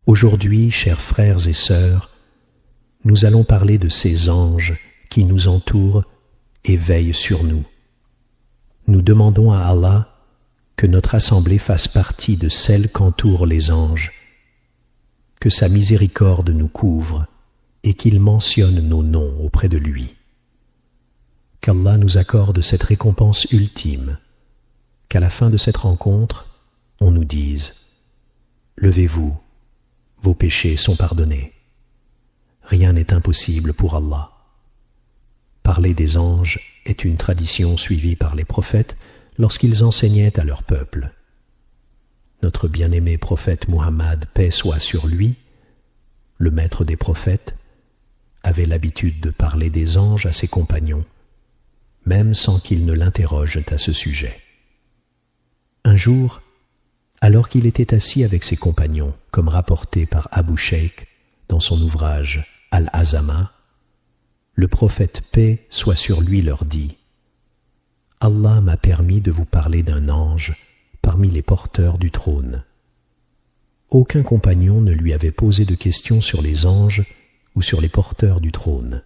Aujourd'hui, chers frères et sœurs, nous allons parler de ces anges qui nous entourent et veillent sur nous. Nous demandons à Allah que notre assemblée fasse partie de celles qu'entourent les anges, que sa miséricorde nous couvre et qu'il mentionne nos noms auprès de lui. Qu'Allah nous accorde cette récompense ultime, qu'à la fin de cette rencontre, on nous dise « Levez-vous, vos péchés sont pardonnés ». Rien n'est impossible pour Allah. Parler des anges est une tradition suivie par les prophètes lorsqu'ils enseignaient à leur peuple. Notre bien-aimé prophète Muhammad, paix soit sur lui, le maître des prophètes, avait l'habitude de parler des anges à ses compagnons, même sans qu'ils ne l'interrogent à ce sujet. Un jour, alors qu'il était assis avec ses compagnons, comme rapporté par Abu Shaykh dans son ouvrage Al-Azama, le prophète paix soit sur lui leur dit « Allah m'a permis de vous parler d'un ange parmi les porteurs du trône. » Aucun compagnon ne lui avait posé de questions sur les anges ou sur les porteurs du trône.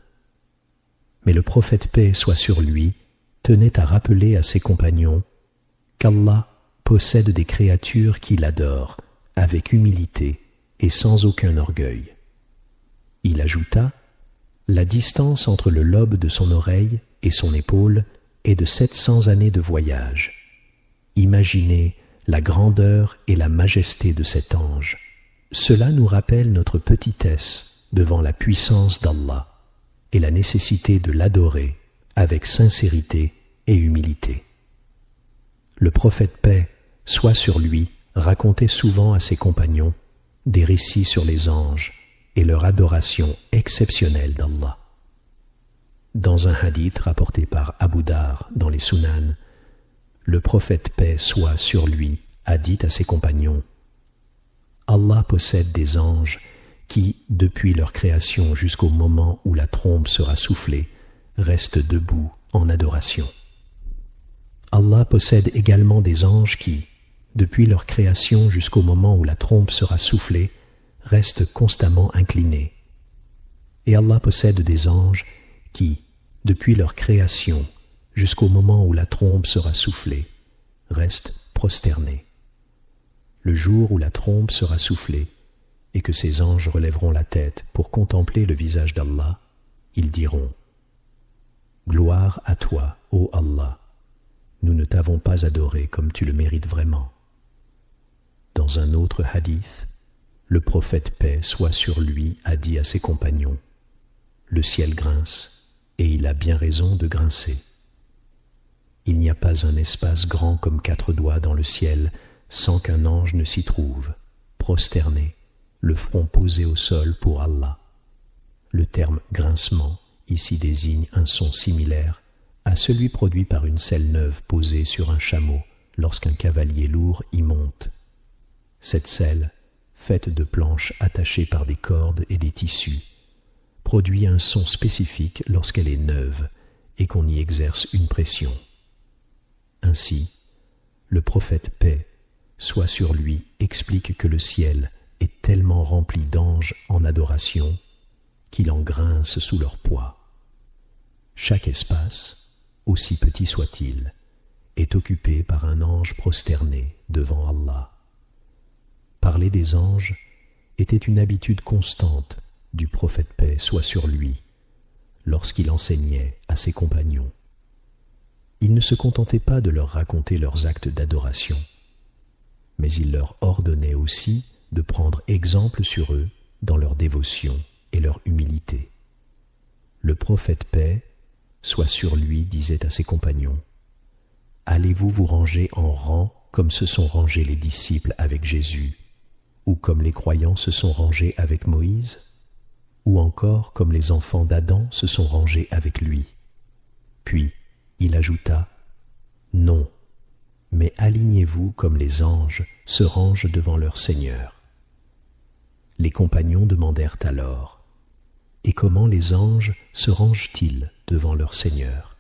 Mais le prophète paix soit sur lui tenait à rappeler à ses compagnons qu'Allah possède des créatures qui l'adorent avec humilité et sans aucun orgueil. Il ajouta « La distance entre le lobe de son oreille et son épaule est de 700 années de voyage. Imaginez la grandeur et la majesté de cet ange. Cela nous rappelle notre petitesse devant la puissance d'Allah et la nécessité de l'adorer avec sincérité et humilité. » Le prophète paix soit sur lui racontait souvent à ses compagnons des récits sur les anges et leur adoration exceptionnelle d'Allah. Dans un hadith rapporté par Abu Dar dans les Sunan, le prophète paix soit sur lui a dit à ses compagnons « Allah possède des anges qui, depuis leur création jusqu'au moment où la trompe sera soufflée, restent debout en adoration. Allah possède également des anges qui, depuis leur création jusqu'au moment où la trompe sera soufflée, restent constamment inclinés. Et Allah possède des anges qui, depuis leur création jusqu'au moment où la trompe sera soufflée, restent prosternés. Le jour où la trompe sera soufflée et que ces anges relèveront la tête pour contempler le visage d'Allah, ils diront « Gloire à toi, ô Allah, nous ne t'avons pas adoré comme tu le mérites vraiment. » Dans un autre hadith, le prophète paix soit sur lui a dit à ses compagnons « Le ciel grince, et il a bien raison de grincer. Il n'y a pas un espace grand comme 4 doigts dans le ciel sans qu'un ange ne s'y trouve, prosterné, le front posé au sol pour Allah. » Le terme « grincement » ici désigne un son similaire à celui produit par une selle neuve posée sur un chameau lorsqu'un cavalier lourd y monte. Cette selle, faite de planches attachées par des cordes et des tissus, produit un son spécifique lorsqu'elle est neuve et qu'on y exerce une pression. Ainsi, le prophète paix soit sur lui explique que le ciel est tellement rempli d'anges en adoration qu'il en grince sous leur poids. Chaque espace, aussi petit soit-il, est occupé par un ange prosterné devant Allah. Parler des anges était une habitude constante du prophète paix soit sur lui lorsqu'il enseignait à ses compagnons. Il ne se contentait pas de leur raconter leurs actes d'adoration, mais il leur ordonnait aussi de prendre exemple sur eux dans leur dévotion et leur humilité. Le prophète paix soit sur lui disait à ses compagnons « Allez-vous vous ranger en rang comme se sont rangés les disciples avec Jésus, ou comme les croyants se sont rangés avec Moïse, ou encore comme les enfants d'Adam se sont rangés avec lui. » Puis il ajouta « Non, mais alignez-vous comme les anges se rangent devant leur Seigneur. » Les compagnons demandèrent alors « Et comment les anges se rangent-ils devant leur Seigneur ?»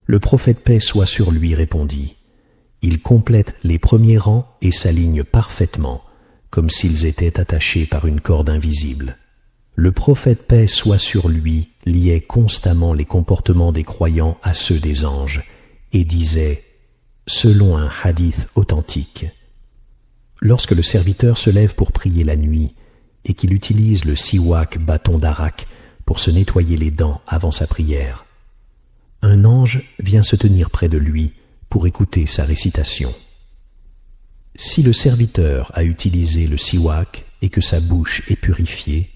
Le prophète paix soit sur lui répondit « Ils complètent les premiers rangs et s'alignent parfaitement, comme s'ils étaient attachés par une corde invisible. Le prophète paix soit sur lui liait constamment les comportements des croyants à ceux des anges et disait, selon un hadith authentique, lorsque le serviteur se lève pour prier la nuit et qu'il utilise le siwak bâton d'arak pour se nettoyer les dents avant sa prière, un ange vient se tenir près de lui pour écouter sa récitation. Si le serviteur a utilisé le siwak et que sa bouche est purifiée,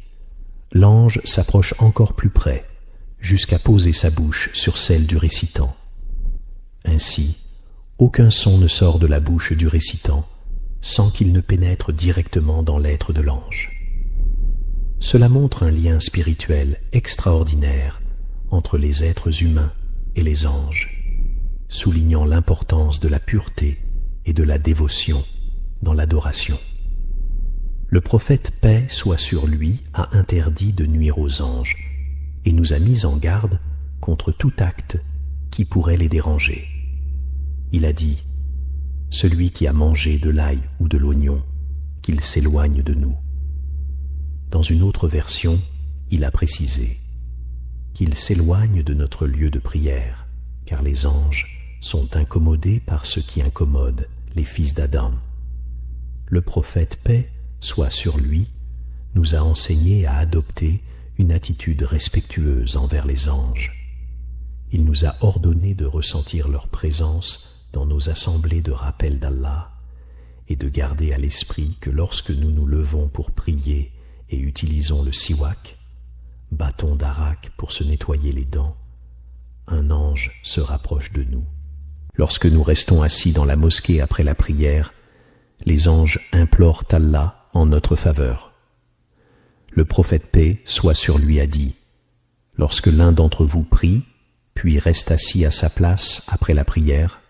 l'ange s'approche encore plus près, jusqu'à poser sa bouche sur celle du récitant. Ainsi, aucun son ne sort de la bouche du récitant sans qu'il ne pénètre directement dans l'être de l'ange. Cela montre un lien spirituel extraordinaire entre les êtres humains et les anges, soulignant l'importance de la pureté et de la dévotion dans l'adoration. Le prophète paix soit sur lui a interdit de nuire aux anges et nous a mis en garde contre tout acte qui pourrait les déranger. Il a dit, celui qui a mangé de l'ail ou de l'oignon, qu'il s'éloigne de nous. Dans une autre version, il a précisé qu'il s'éloigne de notre lieu de prière, car les anges sont incommodés par ce qui incommode les fils d'Adam. Le prophète paix soit sur lui nous a enseigné à adopter une attitude respectueuse envers les anges. Il nous a ordonné de ressentir leur présence dans nos assemblées de rappel d'Allah et de garder à l'esprit que lorsque nous nous levons pour prier et utilisons le siwak, bâton d'arak pour se nettoyer les dents, un ange se rapproche de nous. Lorsque nous restons assis dans la mosquée après la prière, les anges implorent Allah en notre faveur. Le prophète paix soit sur lui a dit, lorsque l'un d'entre vous prie, puis reste assis à sa place après la prière,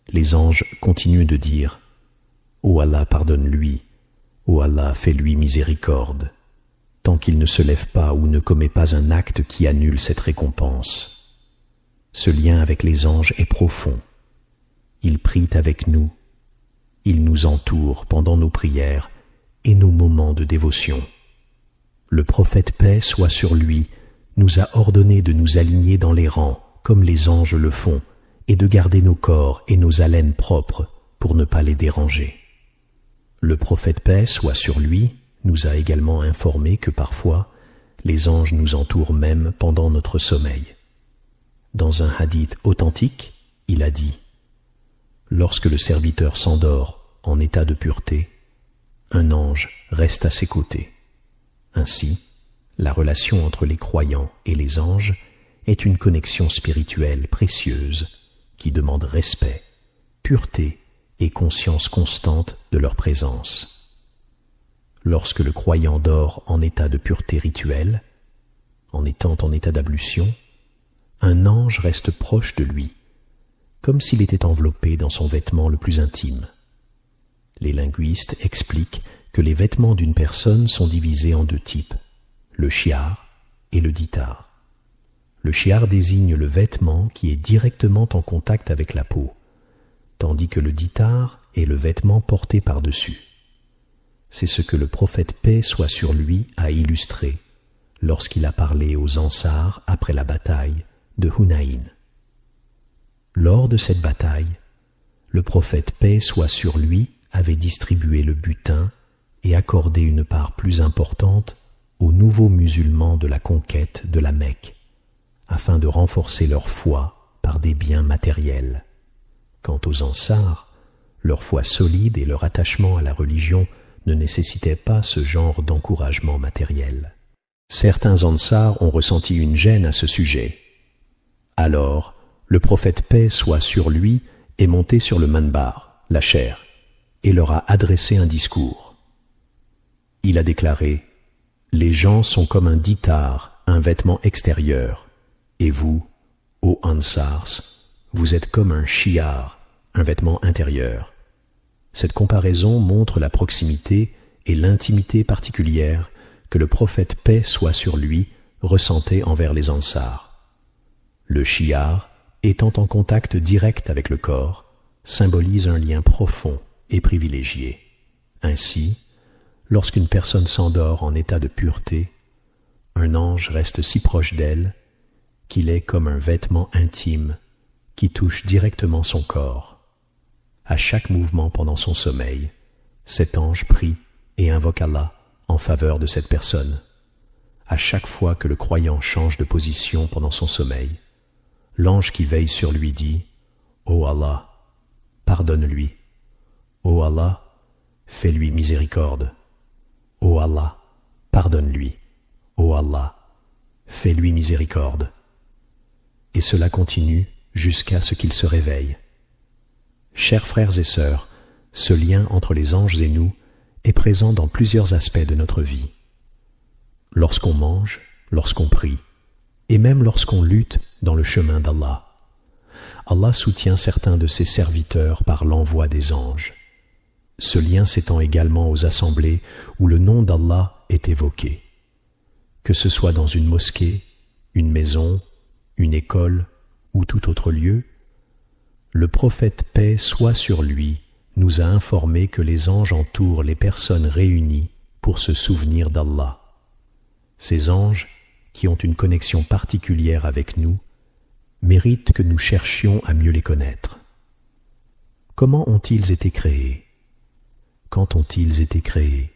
les anges continuent de dire, ô Allah pardonne-lui, ô Allah fais-lui miséricorde, tant qu'il ne se lève pas ou ne commet pas un acte qui annule cette récompense. Ce lien avec les anges est profond. Ils prient avec nous, ils nous entourent pendant nos prières et nos moments de dévotion. Le prophète paix soit sur lui nous a ordonné de nous aligner dans les rangs comme les anges le font et de garder nos corps et nos haleines propres pour ne pas les déranger. Le prophète paix soit sur lui nous a également informé que parfois les anges nous entourent même pendant notre sommeil. Dans un hadith authentique, il a dit, lorsque le serviteur s'endort en état de pureté, un ange reste à ses côtés. Ainsi, la relation entre les croyants et les anges est une connexion spirituelle précieuse qui demande respect, pureté et conscience constante de leur présence. Lorsque le croyant dort en état de pureté rituelle, en étant en état d'ablution, un ange reste proche de lui, comme s'il était enveloppé dans son vêtement le plus intime. Les linguistes expliquent que les vêtements d'une personne sont divisés en deux types, le shi'ar et le ditar. Le shi'ar désigne le vêtement qui est directement en contact avec la peau, tandis que le ditar est le vêtement porté par-dessus. C'est ce que le prophète paix soit sur lui a illustré lorsqu'il a parlé aux Ansar après la bataille de Hunayn. Lors de cette bataille, le prophète paix soit sur lui avait distribué le butin et accordé une part plus importante aux nouveaux musulmans de la conquête de la Mecque, afin de renforcer leur foi par des biens matériels. Quant aux Ansar, leur foi solide et leur attachement à la religion ne nécessitaient pas ce genre d'encouragement matériel. Certains Ansar ont ressenti une gêne à ce sujet. Alors, le prophète paix soit sur lui est monté sur le manbar, la chaire, et leur a adressé un discours. Il a déclaré, « Les gens sont comme un ditar, un vêtement extérieur, et vous, ô Ansars, vous êtes comme un shi'ar, un vêtement intérieur. » Cette comparaison montre la proximité et l'intimité particulière que le prophète paix soit sur lui ressentait envers les Ansars. Le shi'ar, étant en contact direct avec le corps, symbolise un lien profond et privilégié. Ainsi, lorsqu'une personne s'endort en état de pureté, un ange reste si proche d'elle qu'il est comme un vêtement intime qui touche directement son corps. À chaque mouvement pendant son sommeil, cet ange prie et invoque Allah en faveur de cette personne. À chaque fois que le croyant change de position pendant son sommeil, l'ange qui veille sur lui dit « Ô Allah, pardonne-lui. Ô Allah, fais-lui miséricorde. Ô Allah, pardonne-lui. Ô Allah, fais-lui miséricorde. » Et cela continue jusqu'à ce qu'il se réveille. Chers frères et sœurs, ce lien entre les anges et nous est présent dans plusieurs aspects de notre vie. Lorsqu'on mange, lorsqu'on prie, et même lorsqu'on lutte dans le chemin d'Allah. Allah soutient certains de ses serviteurs par l'envoi des anges. Ce lien s'étend également aux assemblées où le nom d'Allah est évoqué. Que ce soit dans une mosquée, une maison, une école ou tout autre lieu, le prophète paix soit sur lui nous a informé que les anges entourent les personnes réunies pour se souvenir d'Allah. Ces anges, qui ont une connexion particulière avec nous, méritent que nous cherchions à mieux les connaître. Comment ont-ils été créés? Quand ont-ils été créés?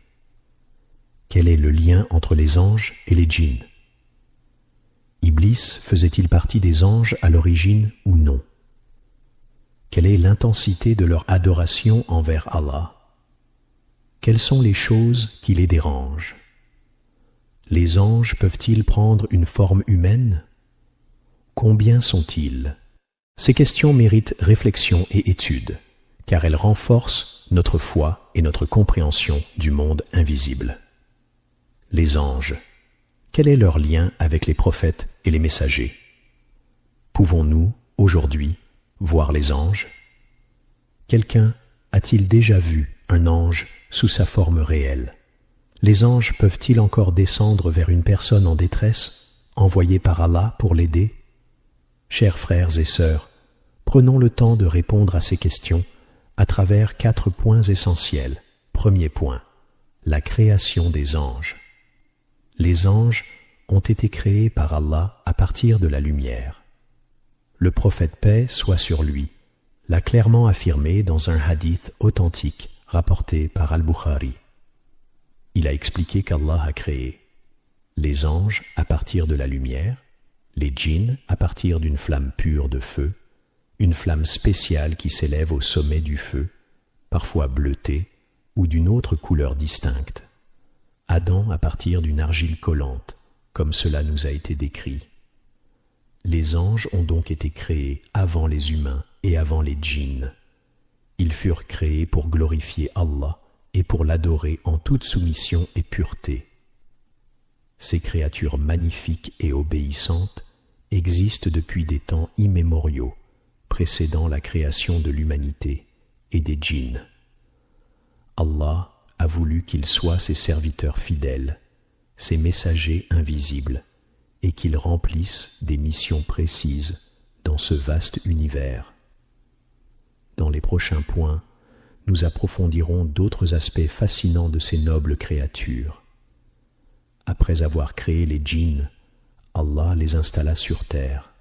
Quel est le lien entre les anges et les djinns? Iblis faisait-il partie des anges à l'origine ou non? Quelle est l'intensité de leur adoration envers Allah? Quelles sont les choses qui les dérangent? Les anges peuvent-ils prendre une forme humaine? Combien sont-ils? Ces questions méritent réflexion et étude, car elles renforcent notre foi et notre compréhension du monde invisible. Les anges, quel est leur lien avec les prophètes et les messagers? Pouvons-nous, aujourd'hui, voir les anges? Quelqu'un a-t-il déjà vu un ange sous sa forme réelle? Les anges peuvent-ils encore descendre vers une personne en détresse, envoyée par Allah pour l'aider? Chers frères et sœurs, prenons le temps de répondre à ces questions à travers 4 points essentiels. Premier point, la création des anges. Les anges ont été créés par Allah à partir de la lumière. Le prophète paix soit sur lui l'a clairement affirmé dans un hadith authentique rapporté par Al-Bukhari. Il a expliqué qu'Allah a créé les anges à partir de la lumière, les djinns à partir d'une flamme pure de feu, une flamme spéciale qui s'élève au sommet du feu, parfois bleutée ou d'une autre couleur distincte, Adam à partir d'une argile collante, comme cela nous a été décrit. Les anges ont donc été créés avant les humains et avant les djinns. Ils furent créés pour glorifier Allah et pour l'adorer en toute soumission et pureté. Ces créatures magnifiques et obéissantes existent depuis des temps immémoriaux, précédant la création de l'humanité et des djinns. Allah a voulu qu'ils soient ses serviteurs fidèles, ses messagers invisibles, et qu'ils remplissent des missions précises dans ce vaste univers. Dans les prochains points, nous approfondirons d'autres aspects fascinants de ces nobles créatures. Après avoir créé les djinns, Allah les installa sur terre.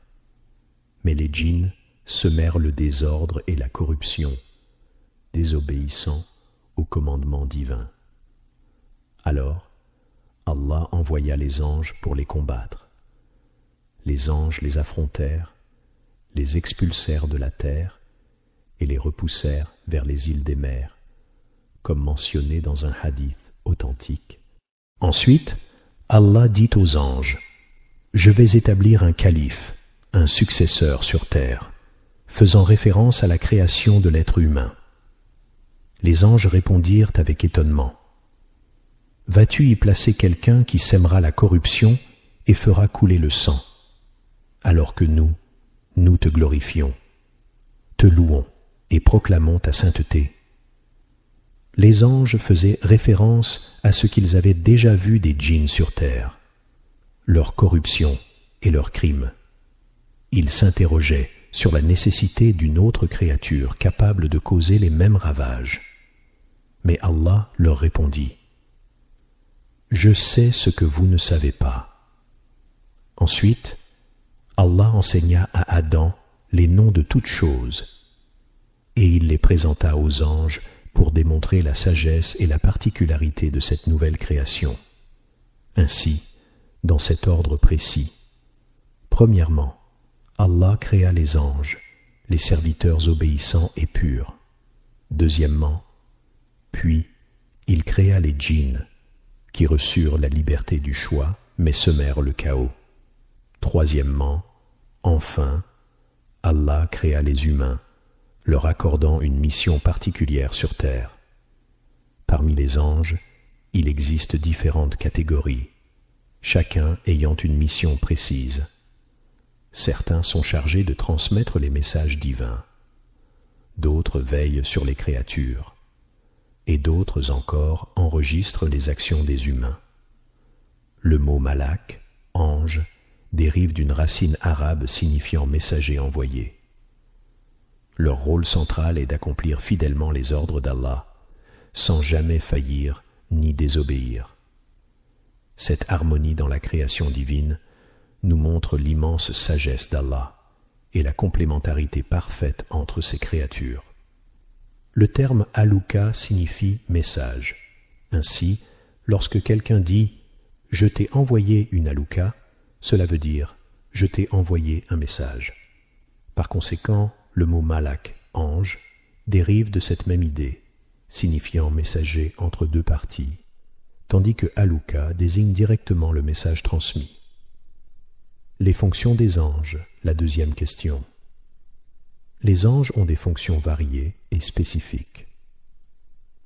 Mais les djinns semèrent le désordre et la corruption, désobéissant au commandement divin. Alors, Allah envoya les anges pour les combattre. Les anges les affrontèrent, les expulsèrent de la terre et les repoussèrent vers les îles des mers, comme mentionné dans un hadith authentique. Ensuite, Allah dit aux anges, « Je vais établir un calife, un successeur sur terre, faisant référence à la création de l'être humain. » Les anges répondirent avec étonnement, « Vas-tu y placer quelqu'un qui sèmera la corruption et fera couler le sang, alors que nous te glorifions, te louons et proclamons ta sainteté. » Les anges faisaient référence à ce qu'ils avaient déjà vu des djinns sur terre, leur corruption et leurs crimes. Ils s'interrogeaient sur la nécessité d'une autre créature capable de causer les mêmes ravages. Mais Allah leur répondit, « Je sais ce que vous ne savez pas ». Ensuite, Allah enseigna à Adam les noms de toutes choses, et il les présenta aux anges pour démontrer la sagesse et la particularité de cette nouvelle création. Ainsi, dans cet ordre précis, premièrement, Allah créa les anges, les serviteurs obéissants et purs. Deuxièmement, puis il créa les djinns, qui reçurent la liberté du choix, mais semèrent le chaos. Troisièmement, enfin, Allah créa les humains, leur accordant une mission particulière sur terre. Parmi les anges, il existe différentes catégories, chacun ayant une mission précise. Certains sont chargés de transmettre les messages divins, d'autres veillent sur les créatures, et d'autres encore enregistrent les actions des humains. Le mot malak, ange, dérive d'une racine arabe signifiant messager envoyé. Leur rôle central est d'accomplir fidèlement les ordres d'Allah, sans jamais faillir ni désobéir. Cette harmonie dans la création divine nous montre l'immense sagesse d'Allah et la complémentarité parfaite entre ses créatures. Le terme « alouka » signifie « message ». Ainsi, lorsque quelqu'un dit « Je t'ai envoyé une alouka », cela veut dire « Je t'ai envoyé un message ». Par conséquent, le mot « malak » ange dérive de cette même idée, signifiant messager entre deux parties, tandis que alouka désigne directement le message transmis. Les fonctions des anges, la deuxième question. Les anges ont des fonctions variées et spécifiques.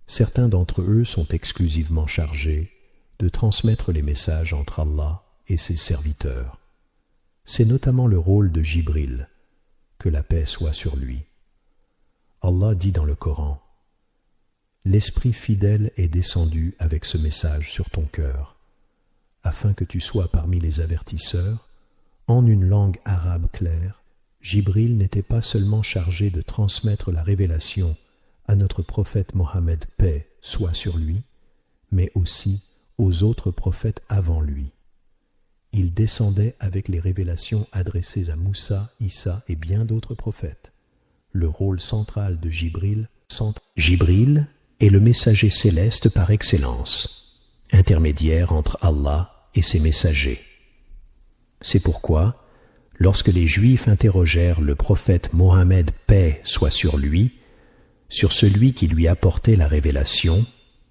Certains d'entre eux sont exclusivement chargés de transmettre les messages entre Allah et ses serviteurs. C'est notamment le rôle de Jibril, que la paix soit sur lui. Allah dit dans le Coran : « L'Esprit fidèle est descendu avec ce message sur ton cœur, afin que tu sois parmi les avertisseurs, en une langue arabe claire. Jibril n'était pas seulement chargé de transmettre la révélation à notre prophète Mohammed, paix soit sur lui, mais aussi aux autres prophètes avant lui. Il descendait avec les révélations adressées à Moussa, Issa et bien d'autres prophètes. Le rôle central de Jibril est le messager céleste par excellence, intermédiaire entre Allah et ses messagers. C'est pourquoi, lorsque les Juifs interrogèrent le prophète Mohammed, paix soit sur lui, sur celui qui lui apportait la révélation,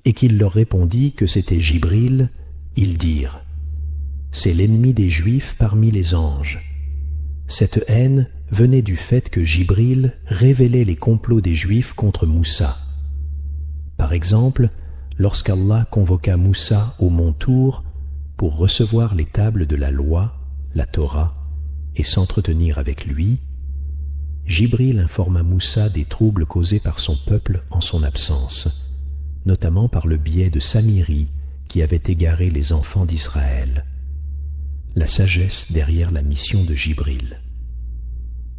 et qu'il leur répondit que c'était Jibril, ils dirent : « C'est l'ennemi des Juifs parmi les anges. » Cette haine venait du fait que Jibril révélait les complots des Juifs contre Moussa. Par exemple, lorsqu'Allah convoqua Moussa au mont Tour pour recevoir les tables de la loi, la Torah, et s'entretenir avec lui, Jibril informa Moussa des troubles causés par son peuple en son absence, notamment par le biais de Samiri qui avait égaré les enfants d'Israël. La sagesse derrière la mission de Jibril.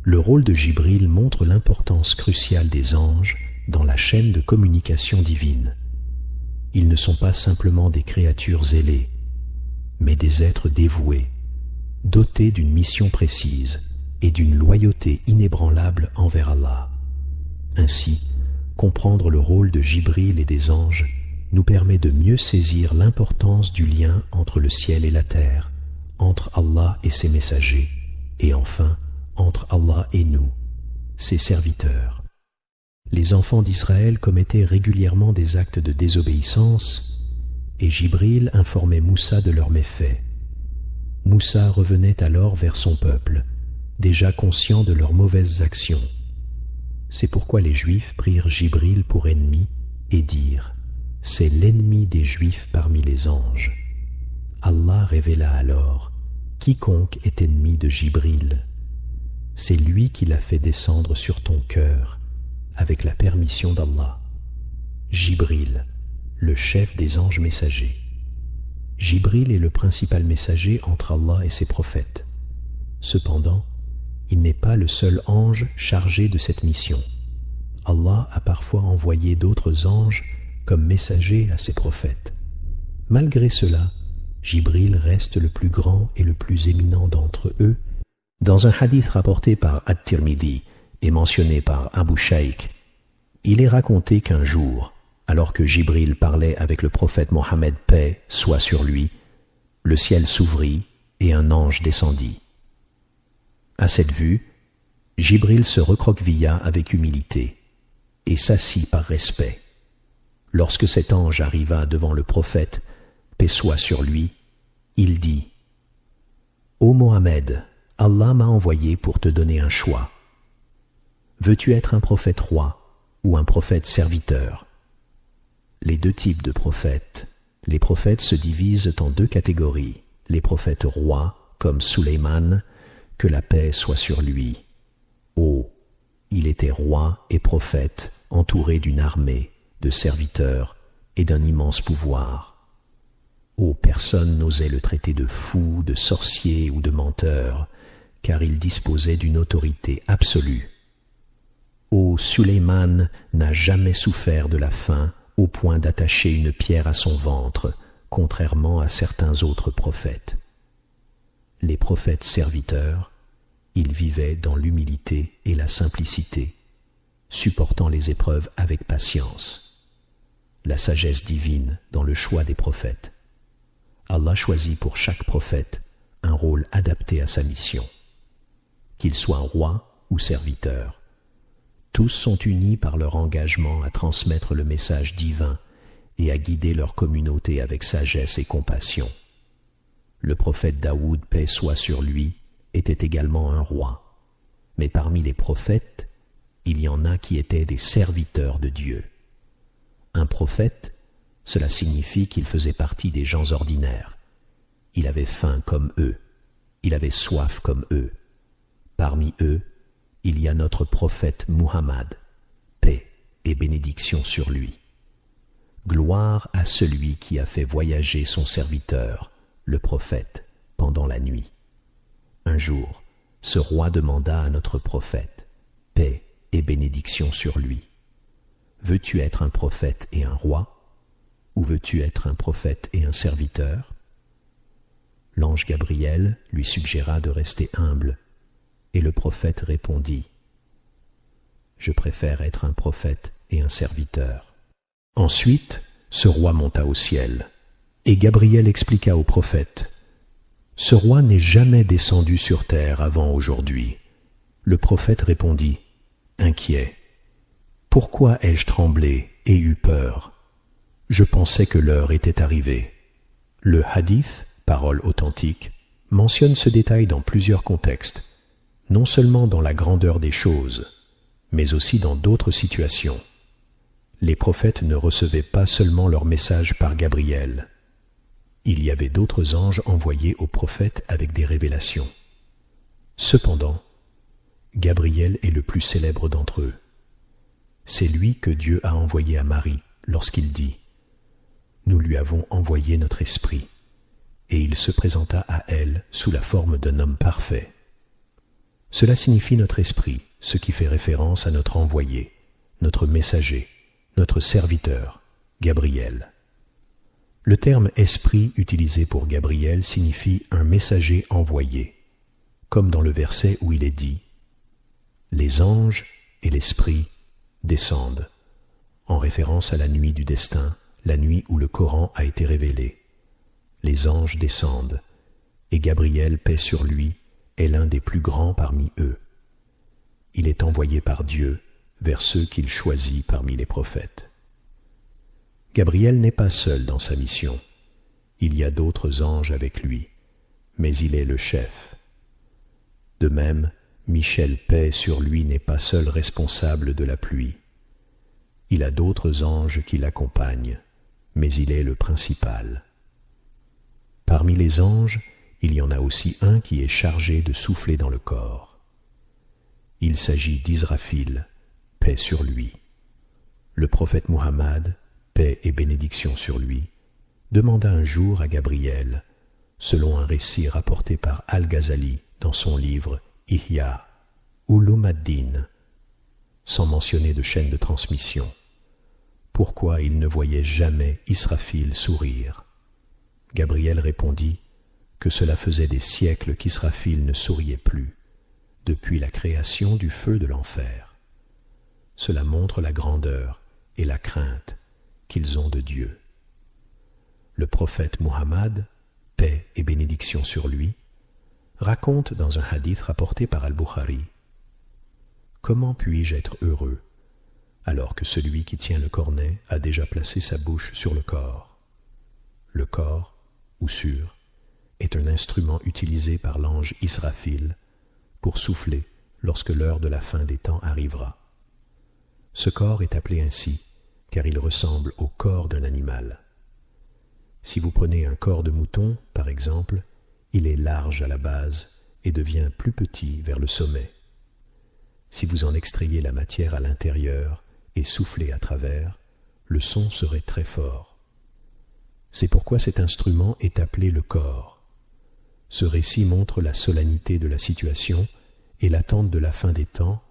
Le rôle de Jibril montre l'importance cruciale des anges dans la chaîne de communication divine. Ils ne sont pas simplement des créatures zélées, mais des êtres dévoués, dotés d'une mission précise et d'une loyauté inébranlable envers Allah. Ainsi, comprendre le rôle de Jibril et des anges nous permet de mieux saisir l'importance du lien entre le ciel et la terre, entre Allah et ses messagers, et enfin, entre Allah et nous, ses serviteurs. Les enfants d'Israël commettaient régulièrement des actes de désobéissance, et Jibril informait Moussa de leurs méfaits. Moussa revenait alors vers son peuple, déjà conscient de leurs mauvaises actions. C'est pourquoi les Juifs prirent Jibril pour ennemi et dirent : « C'est l'ennemi des Juifs parmi les anges. » Allah révéla alors : « Quiconque est ennemi de Jibril, c'est lui qui l'a fait descendre sur ton cœur avec la permission d'Allah. » Jibril, le chef des anges messagers. Jibril est le principal messager entre Allah et ses prophètes. Cependant, il n'est pas le seul ange chargé de cette mission. Allah a parfois envoyé d'autres anges comme messagers à ses prophètes. Malgré cela, Jibril reste le plus grand et le plus éminent d'entre eux. Dans un hadith rapporté par At-Tirmidhi et mentionné par Abu Shaykh, il est raconté qu'un jour, alors que Jibril parlait avec le prophète Mohammed, paix soit sur lui, le ciel s'ouvrit et un ange descendit. À cette vue, Jibril se recroquevilla avec humilité et s'assit par respect. Lorsque cet ange arriva devant le prophète, paix soit sur lui, il dit « Ô Mohammed, Allah m'a envoyé pour te donner un choix. Veux-tu être un prophète roi ou un prophète serviteur ?» Les deux types de prophètes. Les prophètes se divisent en deux catégories. Les prophètes rois, comme Sulayman, que la paix soit sur lui. Oh, il était roi et prophète, entouré d'une armée, de serviteurs et d'un immense pouvoir. Oh, personne n'osait le traiter de fou, de sorcier ou de menteur, car il disposait d'une autorité absolue. Oh, Sulayman n'a jamais souffert de la faim au point d'attacher une pierre à son ventre, contrairement à certains autres prophètes. Les prophètes serviteurs, ils vivaient dans l'humilité et la simplicité, supportant les épreuves avec patience. La sagesse divine dans le choix des prophètes. Allah choisit pour chaque prophète un rôle adapté à sa mission. Qu'il soit roi ou serviteur, tous sont unis par leur engagement à transmettre le message divin et à guider leur communauté avec sagesse et compassion. Le prophète Daoud, paix soit sur lui, était également un roi. Mais parmi les prophètes, il y en a qui étaient des serviteurs de Dieu. Un prophète, cela signifie qu'il faisait partie des gens ordinaires. Il avait faim comme eux, il avait soif comme eux. Parmi eux, il y a notre prophète Muhammad, paix et bénédiction sur lui. Gloire à celui qui a fait voyager son serviteur, le prophète, pendant la nuit. Un jour, ce roi demanda à notre prophète, paix et bénédiction sur lui. Veux-tu être un prophète et un roi, ou veux-tu être un prophète et un serviteur? L'ange Gabriel lui suggéra de rester humble, et le prophète répondit, je préfère être un prophète et un serviteur. Ensuite, ce roi monta au ciel, et Gabriel expliqua au prophète, ce roi n'est jamais descendu sur terre avant aujourd'hui. Le prophète répondit, inquiet, pourquoi ai-je tremblé et eu peur? Je pensais que l'heure était arrivée. Le hadith, parole authentique, mentionne ce détail dans plusieurs contextes, non seulement dans la grandeur des choses, mais aussi dans d'autres situations. Les prophètes ne recevaient pas seulement leur message par Gabriel. Il y avait d'autres anges envoyés aux prophètes avec des révélations. Cependant, Gabriel est le plus célèbre d'entre eux. C'est lui que Dieu a envoyé à Marie lorsqu'il dit « Nous lui avons envoyé notre esprit » et il se présenta à elle sous la forme d'un homme parfait. Cela signifie notre esprit, ce qui fait référence à notre envoyé, notre messager, notre serviteur, Gabriel. Le terme « esprit » utilisé pour Gabriel signifie un messager envoyé, comme dans le verset où il est dit « Les anges et l'esprit descendent », en référence à la nuit du destin, la nuit où le Coran a été révélé. Les anges descendent, et Gabriel, paix sur lui, est l'un des plus grands parmi eux. Il est envoyé par Dieu vers ceux qu'il choisit parmi les prophètes. Gabriel n'est pas seul dans sa mission. Il y a d'autres anges avec lui, mais il est le chef. De même, Michel, paix sur lui, n'est pas seul responsable de la pluie. Il a d'autres anges qui l'accompagnent, mais il est le principal. Parmi les anges, il y en a aussi un qui est chargé de souffler dans le corps. Il s'agit d'Israfil, paix sur lui. Le prophète Muhammad, paix et bénédiction sur lui, demanda un jour à Gabriel, selon un récit rapporté par Al-Ghazali dans son livre Ihya Ulum ad-Din, sans mentionner de chaîne de transmission, pourquoi il ne voyait jamais Israfil sourire. Gabriel répondit que cela faisait des siècles qu'Israfil ne souriait plus, depuis la création du feu de l'enfer. Cela montre la grandeur et la crainte qu'ils ont de Dieu. Le prophète Muhammad, paix et bénédiction sur lui, raconte dans un hadith rapporté par Al-Bukhari: « Comment puis-je être heureux alors que celui qui tient le cornet a déjà placé sa bouche sur le corps ?» Le corps, ou sur, est un instrument utilisé par l'ange Israfil pour souffler lorsque l'heure de la fin des temps arrivera. Ce corps est appelé ainsi car il ressemble au corps d'un animal. Si vous prenez un corps de mouton, par exemple, il est large à la base et devient plus petit vers le sommet. Si vous en extrayez la matière à l'intérieur et soufflez à travers, le son serait très fort. C'est pourquoi cet instrument est appelé le corps. Ce récit montre la solennité de la situation et l'attente de la fin des temps,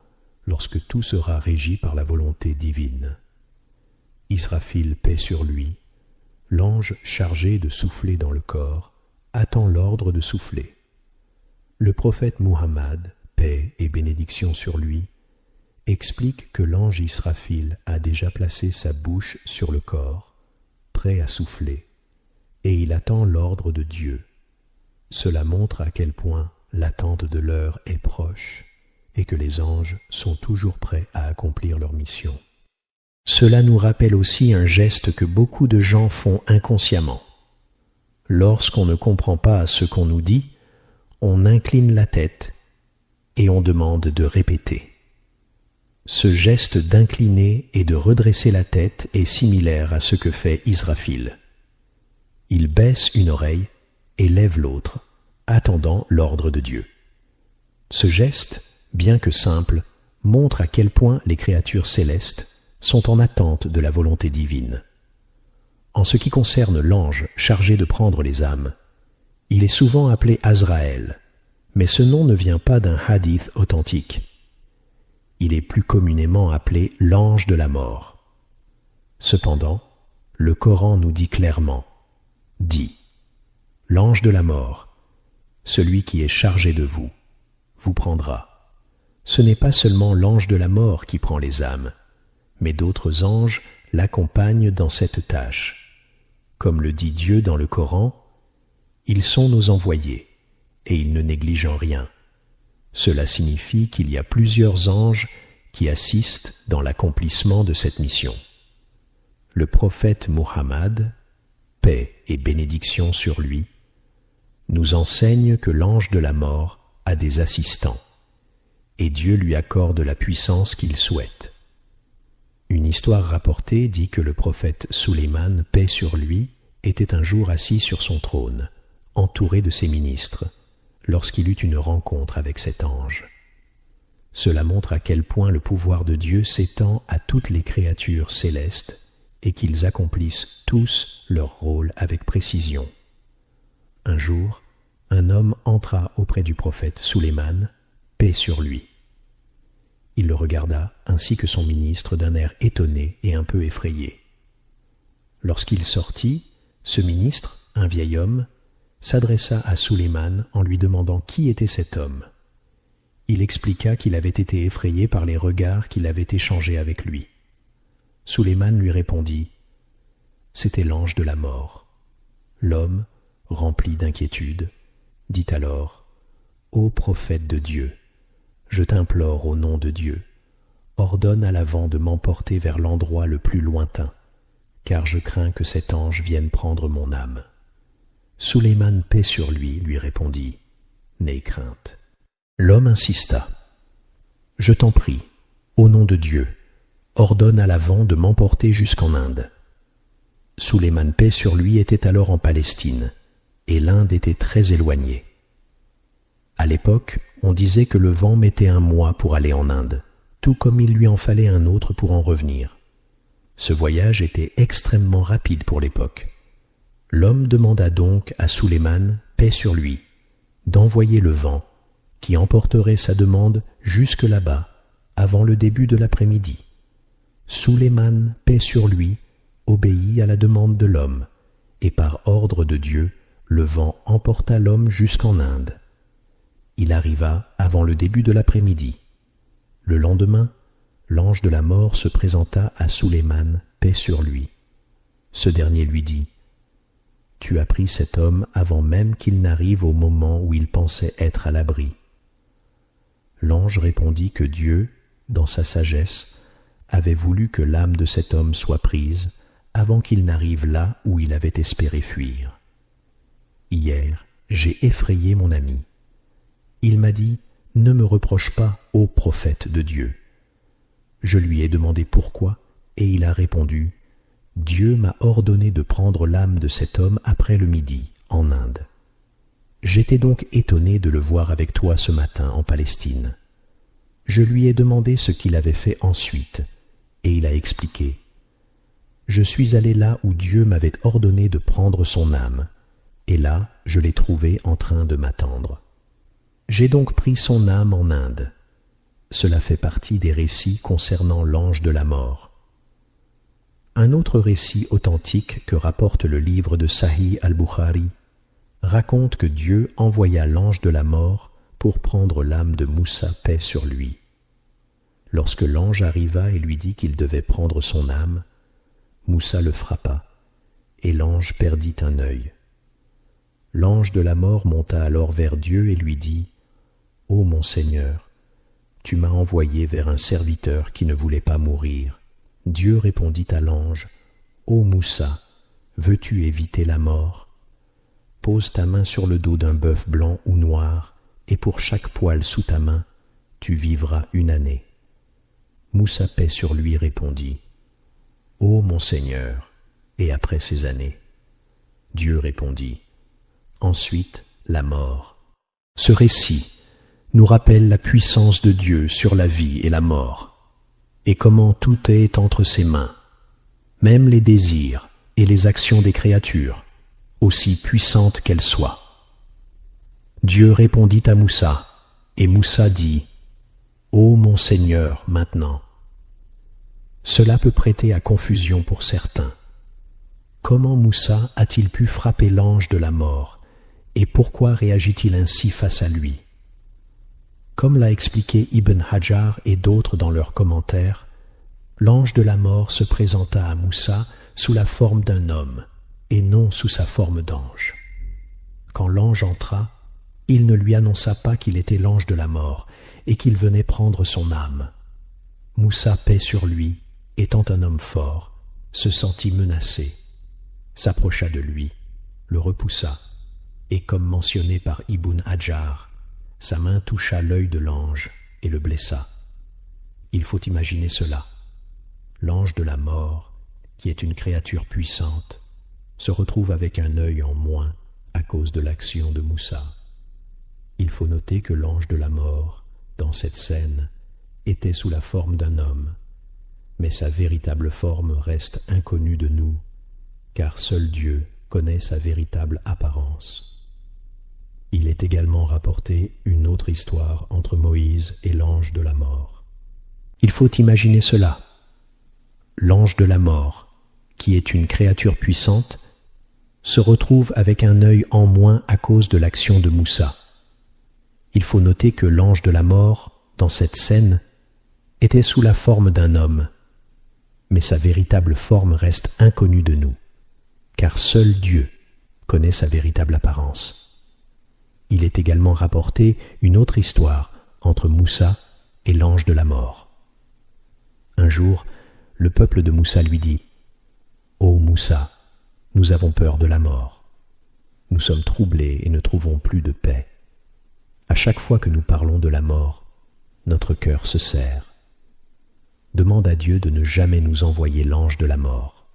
lorsque tout sera régi par la volonté divine. Israfil, paix sur lui, l'ange chargé de souffler dans le corps, attend l'ordre de souffler. Le prophète Muhammad, paix et bénédiction sur lui, explique que l'ange Israfil a déjà placé sa bouche sur le corps, prêt à souffler, et il attend l'ordre de Dieu. Cela montre à quel point l'attente de l'heure est proche et que les anges sont toujours prêts à accomplir leur mission. Cela nous rappelle aussi un geste que beaucoup de gens font inconsciemment. Lorsqu'on ne comprend pas ce qu'on nous dit, on incline la tête et on demande de répéter. Ce geste d'incliner et de redresser la tête est similaire à ce que fait Israfil. Il baisse une oreille et lève l'autre, attendant l'ordre de Dieu. Ce geste, bien que simple, montre à quel point les créatures célestes sont en attente de la volonté divine. En ce qui concerne l'ange chargé de prendre les âmes, il est souvent appelé Azraël, mais ce nom ne vient pas d'un hadith authentique. Il est plus communément appelé l'ange de la mort. Cependant, le Coran nous dit clairement, dit « L'ange de la mort, celui qui est chargé de vous, vous prendra. Ce n'est pas seulement l'ange de la mort qui prend les âmes, mais d'autres anges l'accompagnent dans cette tâche. Comme le dit Dieu dans le Coran, ils sont nos envoyés, et ils ne négligent en rien. Cela signifie qu'il y a plusieurs anges qui assistent dans l'accomplissement de cette mission. Le prophète Muhammad, paix et bénédiction sur lui, nous enseigne que l'ange de la mort a des assistants, et Dieu lui accorde la puissance qu'il souhaite. Une histoire rapportée dit que le prophète Sulayman, paix sur lui, était un jour assis sur son trône, entouré de ses ministres, lorsqu'il eut une rencontre avec cet ange. Cela montre à quel point le pouvoir de Dieu s'étend à toutes les créatures célestes et qu'ils accomplissent tous leur rôle avec précision. Un jour, un homme entra auprès du prophète Sulayman, paix sur lui. Il le regarda, ainsi que son ministre, d'un air étonné et un peu effrayé. Lorsqu'il sortit, ce ministre, un vieil homme, s'adressa à Sulayman en lui demandant qui était cet homme. Il expliqua qu'il avait été effrayé par les regards qu'il avait échangés avec lui. Sulayman lui répondit « C'était l'ange de la mort. » L'homme, rempli d'inquiétude, dit alors « Ô prophète de Dieu, je t'implore au nom de Dieu, ordonne à la vent de m'emporter vers l'endroit le plus lointain, car je crains que cet ange vienne prendre mon âme. » Sulayman, paix sur lui, lui répondit « N'aie crainte. » L'homme insista « Je t'en prie, au nom de Dieu, ordonne à la vent de m'emporter jusqu'en Inde. » Sulayman, paix sur lui, était alors en Palestine, et l'Inde était très éloignée. À l'époque, on disait que le vent mettait un mois pour aller en Inde, tout comme il lui en fallait un autre pour en revenir. Ce voyage était extrêmement rapide pour l'époque. L'homme demanda donc à Sulayman, paix sur lui, d'envoyer le vent, qui emporterait sa demande jusque là-bas, avant le début de l'après-midi. Sulayman, paix sur lui, obéit à la demande de l'homme, et par ordre de Dieu, le vent emporta l'homme jusqu'en Inde. Il arriva avant le début de l'après-midi. Le lendemain, l'ange de la mort se présenta à Sulayman, paix sur lui. Ce dernier lui dit, « Tu as pris cet homme avant même qu'il n'arrive au moment où il pensait être à l'abri. » L'ange répondit que Dieu, dans sa sagesse, avait voulu que l'âme de cet homme soit prise avant qu'il n'arrive là où il avait espéré fuir. Hier, j'ai effrayé mon ami. Il m'a dit, « Ne me reproche pas, ô prophète de Dieu. » Je lui ai demandé pourquoi, et il a répondu, « Dieu m'a ordonné de prendre l'âme de cet homme après le midi, en Inde. J'étais donc étonné de le voir avec toi ce matin en Palestine. Je lui ai demandé ce qu'il avait fait ensuite, et il a expliqué. Je suis allé là où Dieu m'avait ordonné de prendre son âme, et là je l'ai trouvé en train de m'attendre. J'ai donc pris son âme en Inde. Cela fait partie des récits concernant l'ange de la mort. Un autre récit authentique que rapporte le livre de Sahih al-Bukhari raconte que Dieu envoya l'ange de la mort pour prendre l'âme de Moussa, paix sur lui. Lorsque l'ange arriva et lui dit qu'il devait prendre son âme, Moussa le frappa, et l'ange perdit un œil. L'ange de la mort monta alors vers Dieu et lui dit, « Ô mon Seigneur, tu m'as envoyé vers un serviteur qui ne voulait pas mourir. » Dieu répondit à l'ange, « Ô Moussa, veux-tu éviter la mort? Pose ta main sur le dos d'un bœuf blanc ou noir, et pour chaque poil sous ta main, tu vivras 1 année. » Moussa, paix sur lui, répondit, « Ô mon Seigneur, et après ces années ?» Dieu répondit, « Ensuite, la mort. » Ce récit nous rappelle la puissance de Dieu sur la vie et la mort, et comment tout est entre ses mains, même les désirs et les actions des créatures, aussi puissantes qu'elles soient. Dieu répondit à Moussa, et Moussa dit, « Ô mon Seigneur, maintenant. » Cela peut prêter à confusion pour certains. Comment Moussa a-t-il pu frapper l'ange de la mort, et pourquoi réagit-il ainsi face à lui? Comme l'a expliqué Ibn Hajar et d'autres dans leurs commentaires, l'ange de la mort se présenta à Moussa sous la forme d'un homme, et non sous sa forme d'ange. Quand l'ange entra, il ne lui annonça pas qu'il était l'ange de la mort et qu'il venait prendre son âme. Moussa, paix sur lui, étant un homme fort, se sentit menacé, s'approcha de lui, le repoussa, et comme mentionné par Ibn Hajar, sa main toucha l'œil de l'ange et le blessa. Il faut imaginer cela. L'ange de la mort, qui est une créature puissante, se retrouve avec un œil en moins à cause de l'action de Moussa. Il faut noter que l'ange de la mort, dans cette scène, était sous la forme d'un homme, mais sa véritable forme reste inconnue de nous, car seul Dieu connaît sa véritable apparence. Il est également rapporté une autre histoire entre Moïse et l'ange de la mort. Il faut imaginer cela. L'ange de la mort, qui est une créature puissante, se retrouve avec un œil en moins à cause de l'action de Moussa. Il faut noter que l'ange de la mort, dans cette scène, était sous la forme d'un homme, mais sa véritable forme reste inconnue de nous, car seul Dieu connaît sa véritable apparence. Il est également rapporté une autre histoire entre Moussa et l'ange de la mort. Un jour, le peuple de Moussa lui dit, « Ô Moussa, nous avons peur de la mort. Nous sommes troublés et ne trouvons plus de paix. À chaque fois que nous parlons de la mort, notre cœur se serre. Demande à Dieu de ne jamais nous envoyer l'ange de la mort. »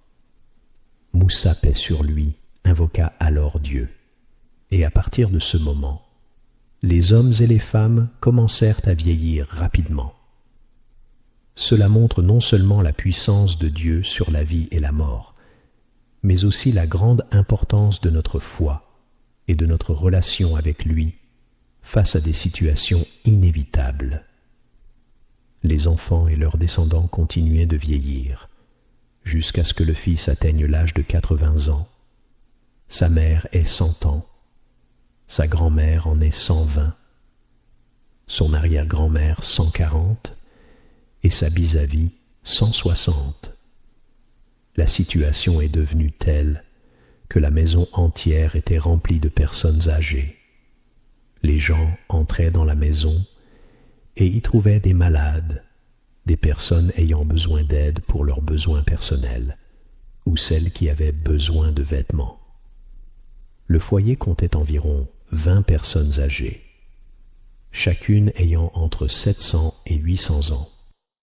Moussa, paix sur lui, invoqua alors Dieu. Et à partir de ce moment, les hommes et les femmes commencèrent à vieillir rapidement. Cela montre non seulement la puissance de Dieu sur la vie et la mort, mais aussi la grande importance de notre foi et de notre relation avec lui face à des situations inévitables. Les enfants et leurs descendants continuaient de vieillir, jusqu'à ce que le fils atteigne l'âge de 80 ans, sa mère ait 100 ans, sa grand-mère en ait 120, son arrière-grand-mère 140 et sa vis-à-vis 160. La situation est devenue telle que la maison entière était remplie de personnes âgées. Les gens entraient dans la maison et y trouvaient des malades, des personnes ayant besoin d'aide pour leurs besoins personnels, ou celles qui avaient besoin de vêtements. Le foyer comptait environ 20 personnes âgées, chacune ayant entre 700 et 800 ans.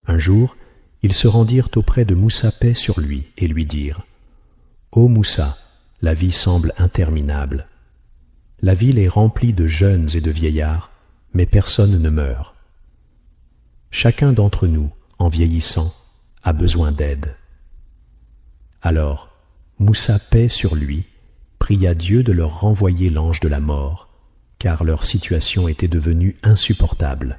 Un jour, ils se rendirent auprès de Moussa paix sur lui et lui dirent « Ô Moussa, la vie semble interminable. La ville est remplie de jeunes et de vieillards, mais personne ne meurt. Chacun d'entre nous, en vieillissant, a besoin d'aide. » Alors, Moussa paix sur lui, pria Dieu de leur renvoyer l'ange de la mort, car leur situation était devenue insupportable.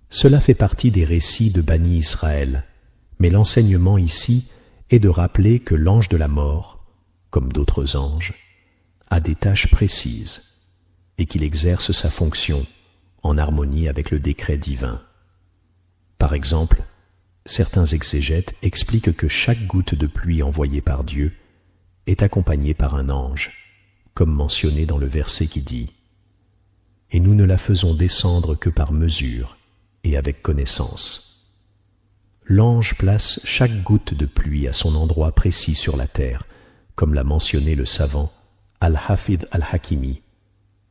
Cela fait partie des récits de Bani Israël, mais l'enseignement ici est de rappeler que l'ange de la mort, comme d'autres anges, a des tâches précises et qu'il exerce sa fonction en harmonie avec le décret divin. Par exemple, certains exégètes expliquent que chaque goutte de pluie envoyée par Dieu est accompagnée par un ange, comme mentionné dans le verset qui dit « Et nous ne la faisons descendre que par mesure et avec connaissance. » L'ange place chaque goutte de pluie à son endroit précis sur la terre, comme l'a mentionné le savant Al-Hafidh Al-Hakimi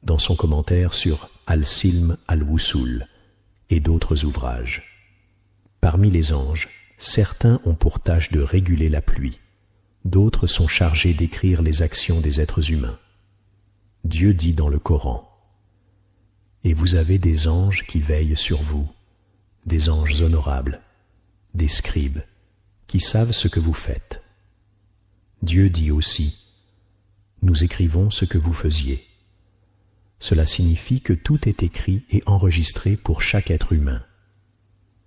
dans son commentaire sur Al-Silm Al-Wusul et d'autres ouvrages. Parmi les anges, certains ont pour tâche de réguler la pluie, d'autres sont chargés d'écrire les actions des êtres humains. Dieu dit dans le Coran « Et vous avez des anges qui veillent sur vous, des anges honorables, des scribes, qui savent ce que vous faites. » Dieu dit aussi « Nous écrivons ce que vous faisiez. » Cela signifie que tout est écrit et enregistré pour chaque être humain.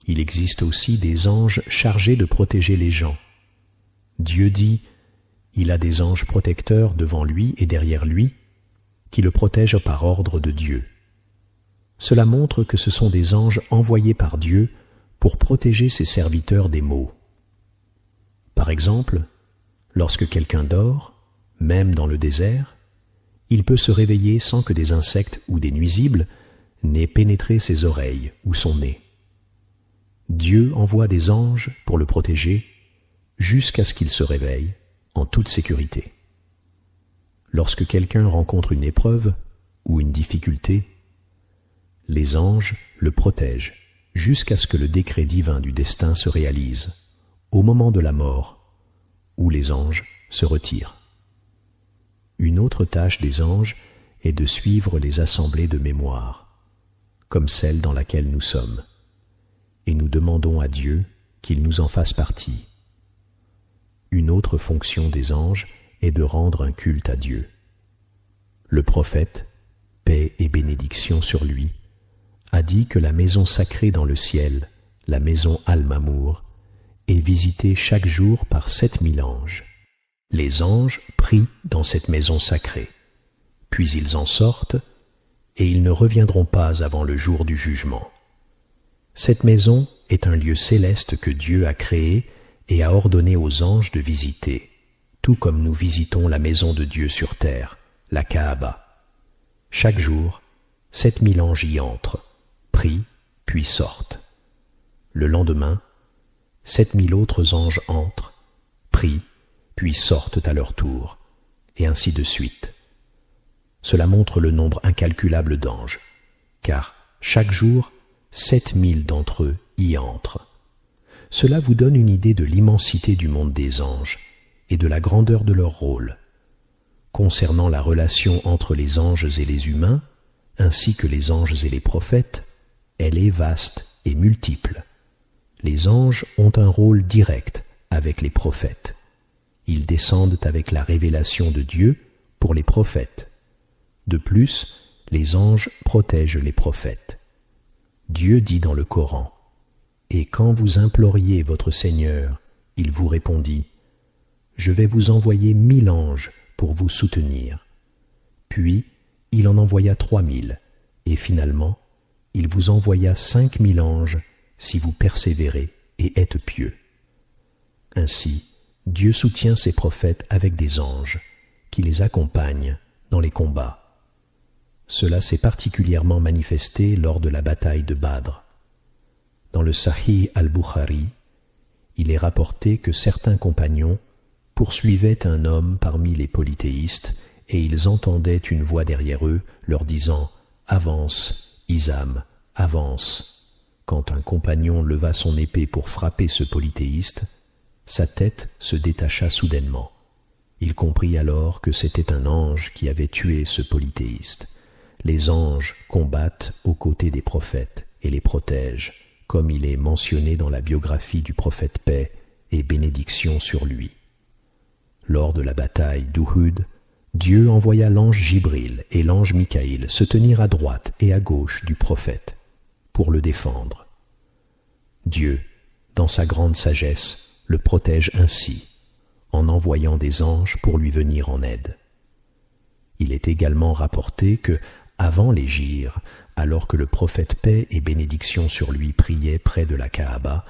Il existe aussi des anges chargés de protéger les gens. Dieu dit « Il a des anges protecteurs devant lui et derrière lui, qui le protègent par ordre de Dieu. » Cela montre que ce sont des anges envoyés par Dieu pour protéger ses serviteurs des maux. Par exemple, lorsque quelqu'un dort, même dans le désert, il peut se réveiller sans que des insectes ou des nuisibles n'aient pénétré ses oreilles ou son nez. Dieu envoie des anges pour le protéger jusqu'à ce qu'il se réveille en toute sécurité. Lorsque quelqu'un rencontre une épreuve ou une difficulté, les anges le protègent jusqu'à ce que le décret divin du destin se réalise, au moment de la mort, où les anges se retirent. Une autre tâche des anges est de suivre les assemblées de mémoire, comme celle dans laquelle nous sommes, et nous demandons à Dieu qu'il nous en fasse partie. Une autre fonction des anges est de rendre un culte à Dieu. Le prophète, paix et bénédiction sur lui, a dit que la maison sacrée dans le ciel, la maison Al-Mamour, est visitée chaque jour par 7000 anges. Les anges prient dans cette maison sacrée, puis ils en sortent et ils ne reviendront pas avant le jour du jugement. Cette maison est un lieu céleste que Dieu a créé et a ordonné aux anges de visiter, tout comme nous visitons la maison de Dieu sur terre, la Kaaba. Chaque jour, 7000 anges y entrent, prient, puis sortent. Le lendemain, 7000 autres anges entrent, prient, puis sortent à leur tour, et ainsi de suite. Cela montre le nombre incalculable d'anges, car chaque jour, 7000 d'entre eux y entrent. Cela vous donne une idée de l'immensité du monde des anges et de la grandeur de leur rôle. Concernant la relation entre les anges et les humains, ainsi que les anges et les prophètes, elle est vaste et multiple. Les anges ont un rôle direct avec les prophètes. Ils descendent avec la révélation de Dieu pour les prophètes. De plus, les anges protègent les prophètes. Dieu dit dans le Coran, « Et quand vous imploriez votre Seigneur, il vous répondit, « Je vais vous envoyer 1000 anges pour vous soutenir. Puis, il en envoya 3000, et finalement, il vous envoya 5000 anges si vous persévérez et êtes pieux. Ainsi, Dieu soutient ses prophètes avec des anges, qui les accompagnent dans les combats. Cela s'est particulièrement manifesté lors de la bataille de Badr. Dans le Sahih al-Bukhari, il est rapporté que certains compagnons poursuivaient un homme parmi les polythéistes et ils entendaient une voix derrière eux leur disant « Avance, Isam, avance !» Quand un compagnon leva son épée pour frapper ce polythéiste, sa tête se détacha soudainement. Il comprit alors que c'était un ange qui avait tué ce polythéiste. Les anges combattent aux côtés des prophètes et les protègent, comme il est mentionné dans la biographie du prophète paix et bénédiction sur lui. Lors de la bataille d'Uhud, Dieu envoya l'ange Jibril et l'ange Mikaïl se tenir à droite et à gauche du prophète pour le défendre. Dieu, dans sa grande sagesse, le protège ainsi, en envoyant des anges pour lui venir en aide. Il est également rapporté que, avant l'hégire, alors que le prophète paix et bénédiction sur lui priait près de la Kaaba,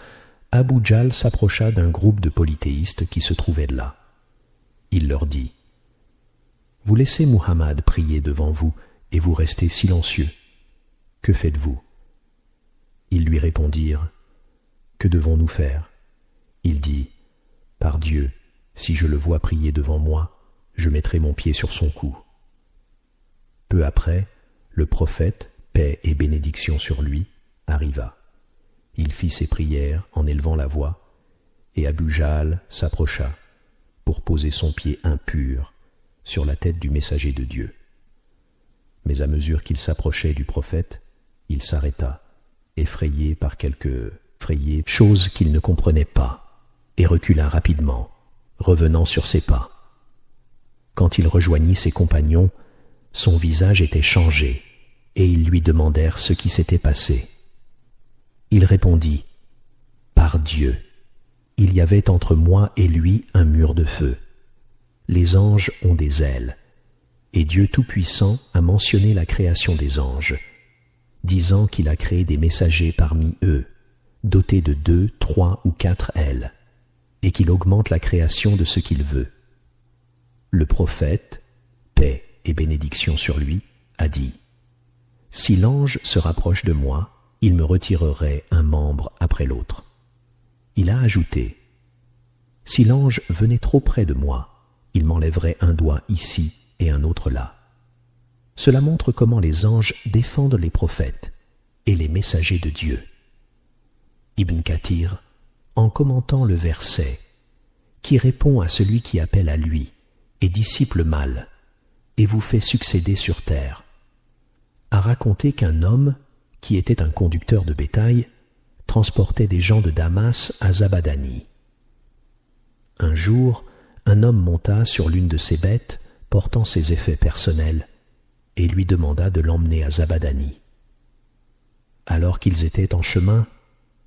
Abu Jahl s'approcha d'un groupe de polythéistes qui se trouvaient là. Il leur dit « Vous laissez Muhammad prier devant vous et vous restez silencieux. Que faites-vous » Ils lui répondirent « Que devons-nous faire ?» Il dit « Par Dieu, si je le vois prier devant moi, je mettrai mon pied sur son cou. » Peu après, le prophète, paix et bénédiction sur lui, arriva. Il fit ses prières en élevant la voix, et Abu Jahl s'approcha pour poser son pied impur sur la tête du messager de Dieu. Mais à mesure qu'il s'approchait du prophète, il s'arrêta, effrayé par quelque chose qu'il ne comprenait pas, et recula rapidement, revenant sur ses pas. Quand il rejoignit ses compagnons, son visage était changé, et ils lui demandèrent ce qui s'était passé. Il répondit « Par Dieu, il y avait entre moi et lui un mur de feu. Les anges ont des ailes, et Dieu Tout-Puissant a mentionné la création des anges, disant qu'il a créé des messagers parmi eux, dotés de 2, 3 ou 4 ailes, et qu'il augmente la création de ce qu'il veut. Le prophète, paix et bénédiction sur lui, a dit « Si l'ange se rapproche de moi, il me retirerait un membre après l'autre. » Il a ajouté « Si l'ange venait trop près de moi, il m'enlèverait un doigt ici et un autre là. » Cela montre comment les anges défendent les prophètes et les messagers de Dieu. Ibn Kathir, en commentant le verset qui répond à celui qui appelle à lui et dissipe le mal et vous fait succéder sur terre, a raconté qu'un homme, qui était un conducteur de bétail, transportait des gens de Damas à Zabadani. Un jour, un homme monta sur l'une de ses bêtes portant ses effets personnels et lui demanda de l'emmener à Zabadani. Alors qu'ils étaient en chemin,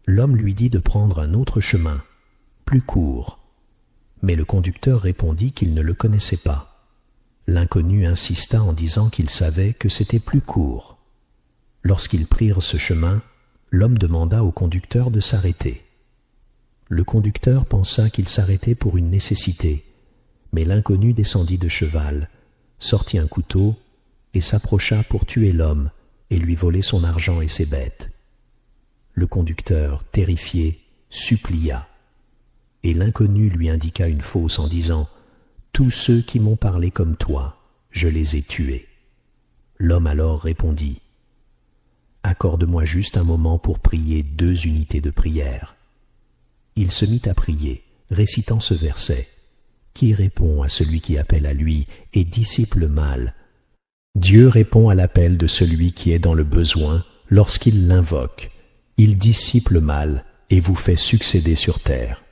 l'homme lui dit de prendre un autre chemin, plus court, mais le conducteur répondit qu'il ne le connaissait pas. L'inconnu insista en disant qu'il savait que c'était plus court. Lorsqu'ils prirent ce chemin, l'homme demanda au conducteur de s'arrêter. Le conducteur pensa qu'il s'arrêtait pour une nécessité, mais l'inconnu descendit de cheval, sortit un couteau et s'approcha pour tuer l'homme et lui voler son argent et ses bêtes. Le conducteur, terrifié, supplia, et l'inconnu lui indiqua une fosse en disant « Tous ceux qui m'ont parlé comme toi, je les ai tués. » L'homme alors répondit « Accorde-moi juste un moment pour prier 2 unités de prière. » Il se mit à prier, récitant ce verset qui répond à celui qui appelle à lui et dissipe le mal. Dieu répond à l'appel de celui qui est dans le besoin lorsqu'il l'invoque. Il dissipe le mal et vous fait succéder sur terre.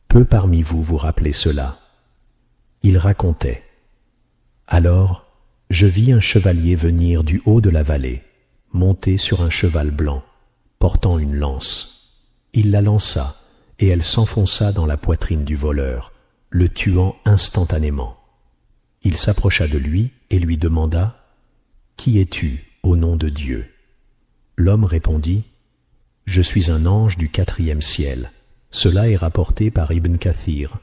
Peu parmi vous vous rappelez cela. Il racontait « Alors, je vis un chevalier venir du haut de la vallée, monté sur un cheval blanc, portant une lance. Il la lança, et elle s'enfonça dans la poitrine du voleur, le tuant instantanément. Il s'approcha de lui et lui demanda « Qui es-tu, au nom de Dieu ?» L'homme répondit « Je suis un ange du 4e ciel. » Cela est rapporté par Ibn Kathir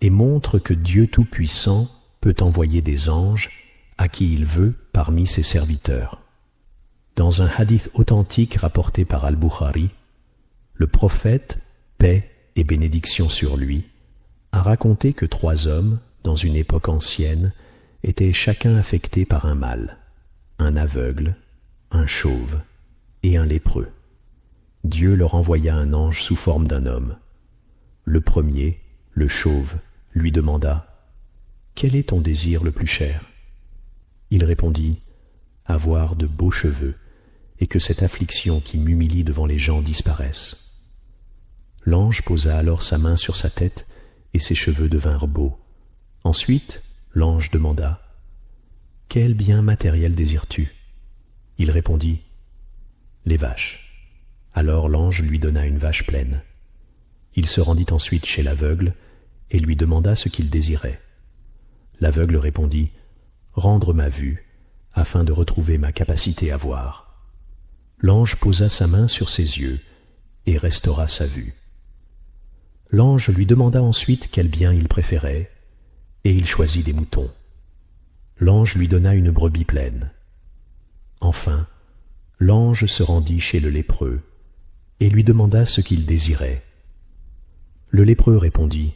et montre que Dieu Tout-Puissant peut envoyer des anges à qui il veut parmi ses serviteurs. Dans un hadith authentique rapporté par Al-Bukhari, le prophète, paix et bénédiction sur lui, a raconté que 3 hommes, dans une époque ancienne, étaient chacun affectés par un mal, un aveugle, un chauve et un lépreux. Dieu leur envoya un ange sous forme d'un homme. Le premier, le chauve, lui demanda « Quel est ton désir le plus cher ?» Il répondit « Avoir de beaux cheveux, et que cette affliction qui m'humilie devant les gens disparaisse. » L'ange posa alors sa main sur sa tête, et ses cheveux devinrent beaux. Ensuite, l'ange demanda « Quel bien matériel désires-tu » Il répondit « Les vaches. » Alors l'ange lui donna une vache pleine. Il se rendit ensuite chez l'aveugle et lui demanda ce qu'il désirait. L'aveugle répondit « Rendre ma vue, afin de retrouver ma capacité à voir. » L'ange posa sa main sur ses yeux et restaura sa vue. L'ange lui demanda ensuite quel bien il préférait, et il choisit des moutons. L'ange lui donna une brebis pleine. Enfin, l'ange se rendit chez le lépreux et lui demanda ce qu'il désirait. Le lépreux répondit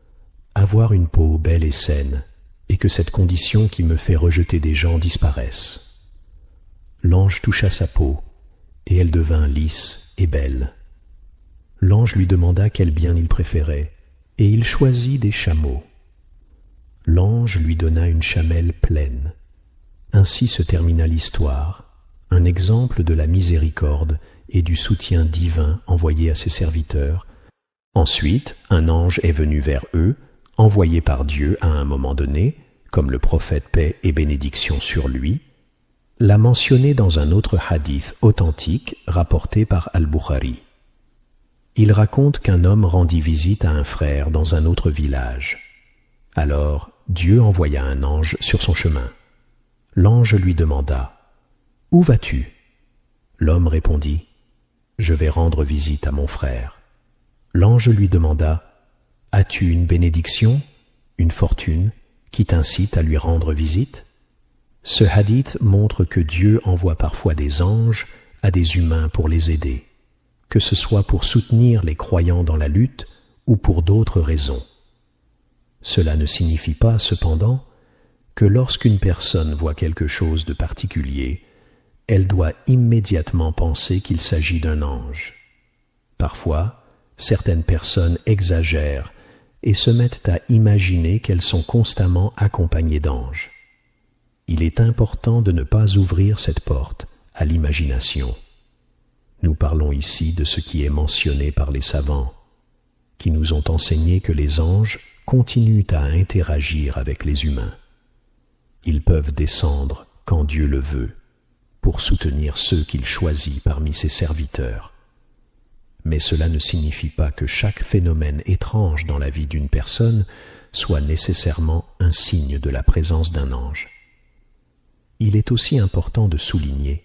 « Avoir une peau belle et saine, et que cette condition qui me fait rejeter des gens disparaisse. » L'ange toucha sa peau, et elle devint lisse et belle. L'ange lui demanda quel bien il préférait, et il choisit des chameaux. L'ange lui donna une chamelle pleine. Ainsi se termina l'histoire, un exemple de la miséricorde et du soutien divin envoyé à ses serviteurs. Ensuite, un ange est venu vers eux, envoyé par Dieu à un moment donné, comme le prophète paix et bénédiction sur lui, l'a mentionné dans un autre hadith authentique rapporté par Al-Bukhari. Il raconte qu'un homme rendit visite à un frère dans un autre village. Alors, Dieu envoya un ange sur son chemin. L'ange lui demanda « Où vas-tu » L'homme répondit « Je vais rendre visite à mon frère. » L'ange lui demanda « As-tu une bénédiction, une fortune, qui t'incite à lui rendre visite ?» Ce hadith montre que Dieu envoie parfois des anges à des humains pour les aider, que ce soit pour soutenir les croyants dans la lutte ou pour d'autres raisons. Cela ne signifie pas, cependant, que lorsqu'une personne voit quelque chose de particulier, elle doit immédiatement penser qu'il s'agit d'un ange. Parfois, certaines personnes exagèrent et se mettent à imaginer qu'elles sont constamment accompagnées d'anges. Il est important de ne pas ouvrir cette porte à l'imagination. Nous parlons ici de ce qui est mentionné par les savants, qui nous ont enseigné que les anges continuent à interagir avec les humains. Ils peuvent descendre quand Dieu le veut, pour soutenir ceux qu'il choisit parmi ses serviteurs. Mais cela ne signifie pas que chaque phénomène étrange dans la vie d'une personne soit nécessairement un signe de la présence d'un ange. Il est aussi important de souligner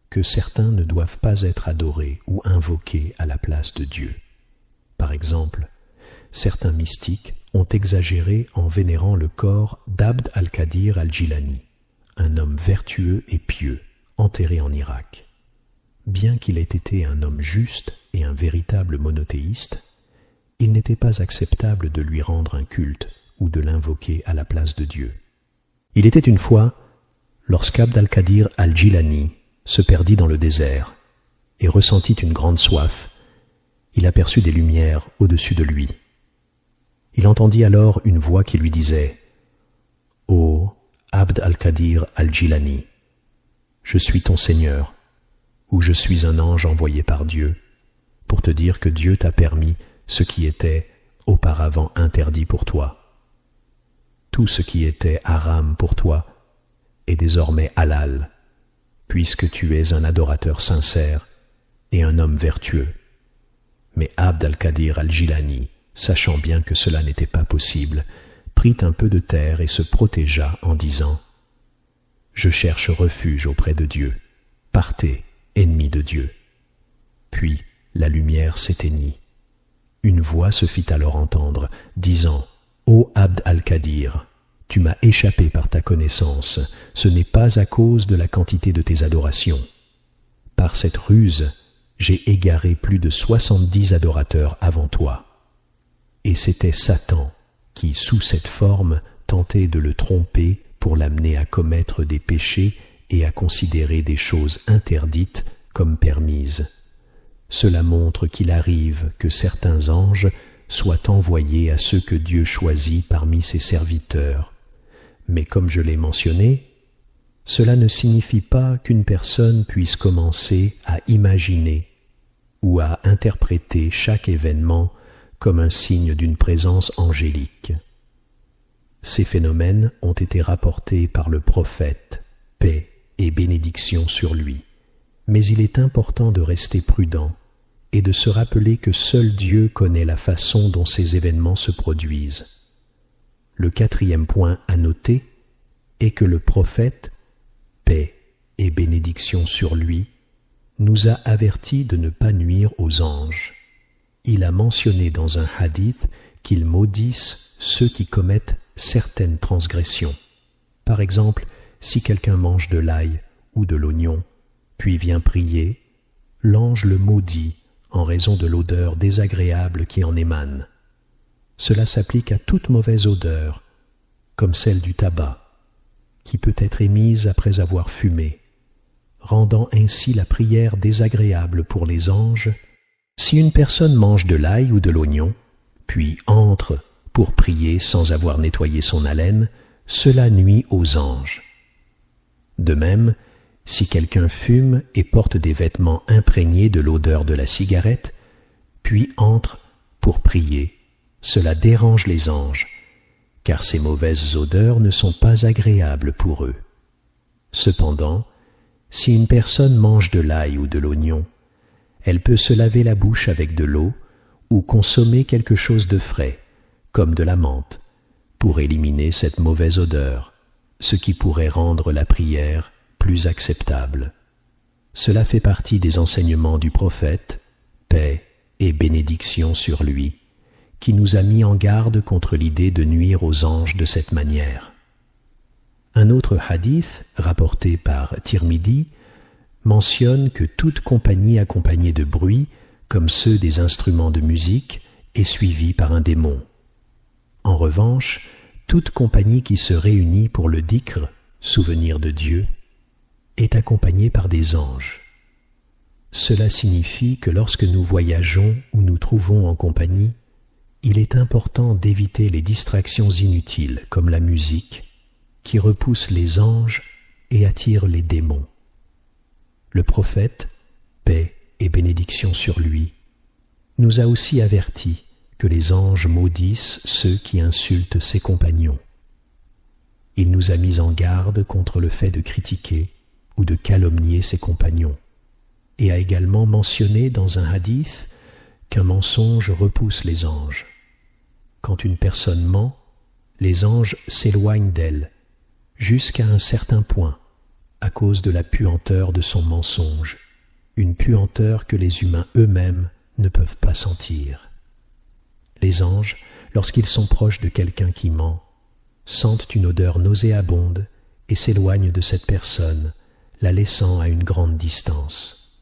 que certains ne doivent pas être adorés ou invoqués à la place de Dieu. Par exemple, certains mystiques ont exagéré en vénérant le corps d'Abd al-Qadir al-Jilani, un homme vertueux et pieux, enterré en Irak. Bien qu'il ait été un homme juste et un véritable monothéiste, il n'était pas acceptable de lui rendre un culte ou de l'invoquer à la place de Dieu. Il était une fois, lorsqu'Abd al-Qadir al-Jilani se perdit dans le désert et ressentit une grande soif, il aperçut des lumières au-dessus de lui. Il entendit alors une voix qui lui disait « Ô Abd al-Qadir al-Jilani, je suis ton Seigneur, ou je suis un ange envoyé par Dieu, pour te dire que Dieu t'a permis ce qui était auparavant interdit pour toi. Tout ce qui était haram pour toi est désormais halal, puisque tu es un adorateur sincère et un homme vertueux. » Mais Abd al-Qadir al-Jilani, sachant bien que cela n'était pas possible, prit un peu de terre et se protégea en disant « Je cherche refuge auprès de Dieu. Partez, ennemis de Dieu. » Puis la lumière s'éteignit. Une voix se fit alors entendre, disant « Ô Abd al-Qadir, tu m'as échappé par ta connaissance, ce n'est pas à cause de la quantité de tes adorations. Par cette ruse, j'ai égaré plus de 70 adorateurs avant toi. » Et c'était Satan qui, sous cette forme, tentait de le tromper pour l'amener à commettre des péchés et à considérer des choses interdites comme permises. Cela montre qu'il arrive que certains anges soient envoyés à ceux que Dieu choisit parmi ses serviteurs. Mais comme je l'ai mentionné, cela ne signifie pas qu'une personne puisse commencer à imaginer ou à interpréter chaque événement comme un signe d'une présence angélique. Ces phénomènes ont été rapportés par le prophète, paix et bénédiction sur lui. Mais il est important de rester prudent et de se rappeler que seul Dieu connaît la façon dont ces événements se produisent. Le quatrième point à noter est que le prophète, paix et bénédiction sur lui, nous a avertis de ne pas nuire aux anges. Il a mentionné dans un hadith qu'ils maudissent ceux qui commettent certaines transgressions. Par exemple, si quelqu'un mange de l'ail ou de l'oignon, puis vient prier, l'ange le maudit en raison de l'odeur désagréable qui en émane. Cela s'applique à toute mauvaise odeur, comme celle du tabac, qui peut être émise après avoir fumé, rendant ainsi la prière désagréable pour les anges. Si une personne mange de l'ail ou de l'oignon, puis entre pour prier sans avoir nettoyé son haleine, cela nuit aux anges. De même, si quelqu'un fume et porte des vêtements imprégnés de l'odeur de la cigarette, puis entre pour prier, cela dérange les anges, car ces mauvaises odeurs ne sont pas agréables pour eux. Cependant, si une personne mange de l'ail ou de l'oignon, elle peut se laver la bouche avec de l'eau ou consommer quelque chose de frais, comme de la menthe, pour éliminer cette mauvaise odeur, ce qui pourrait rendre la prière plus acceptable. Cela fait partie des enseignements du prophète, paix et bénédiction sur lui, qui nous a mis en garde contre l'idée de nuire aux anges de cette manière. Un autre hadith, rapporté par Tirmidhi, mentionne que toute compagnie accompagnée de bruit, comme ceux des instruments de musique, est suivie par un démon. En revanche, toute compagnie qui se réunit pour le dhikr, souvenir de Dieu, est accompagnée par des anges. Cela signifie que lorsque nous voyageons ou nous trouvons en compagnie, il est important d'éviter les distractions inutiles comme la musique, qui repousse les anges et attire les démons. Le prophète, paix et bénédiction sur lui, nous a aussi avertis que les anges maudissent ceux qui insultent ses compagnons. Il nous a mis en garde contre le fait de critiquer ou de calomnier ses compagnons, et a également mentionné dans un hadith qu'un mensonge repousse les anges. Quand une personne ment, les anges s'éloignent d'elle, jusqu'à un certain point, à cause de la puanteur de son mensonge, une puanteur que les humains eux-mêmes ne peuvent pas sentir. Les anges, lorsqu'ils sont proches de quelqu'un qui ment, sentent une odeur nauséabonde et s'éloignent de cette personne, la laissant à une grande distance.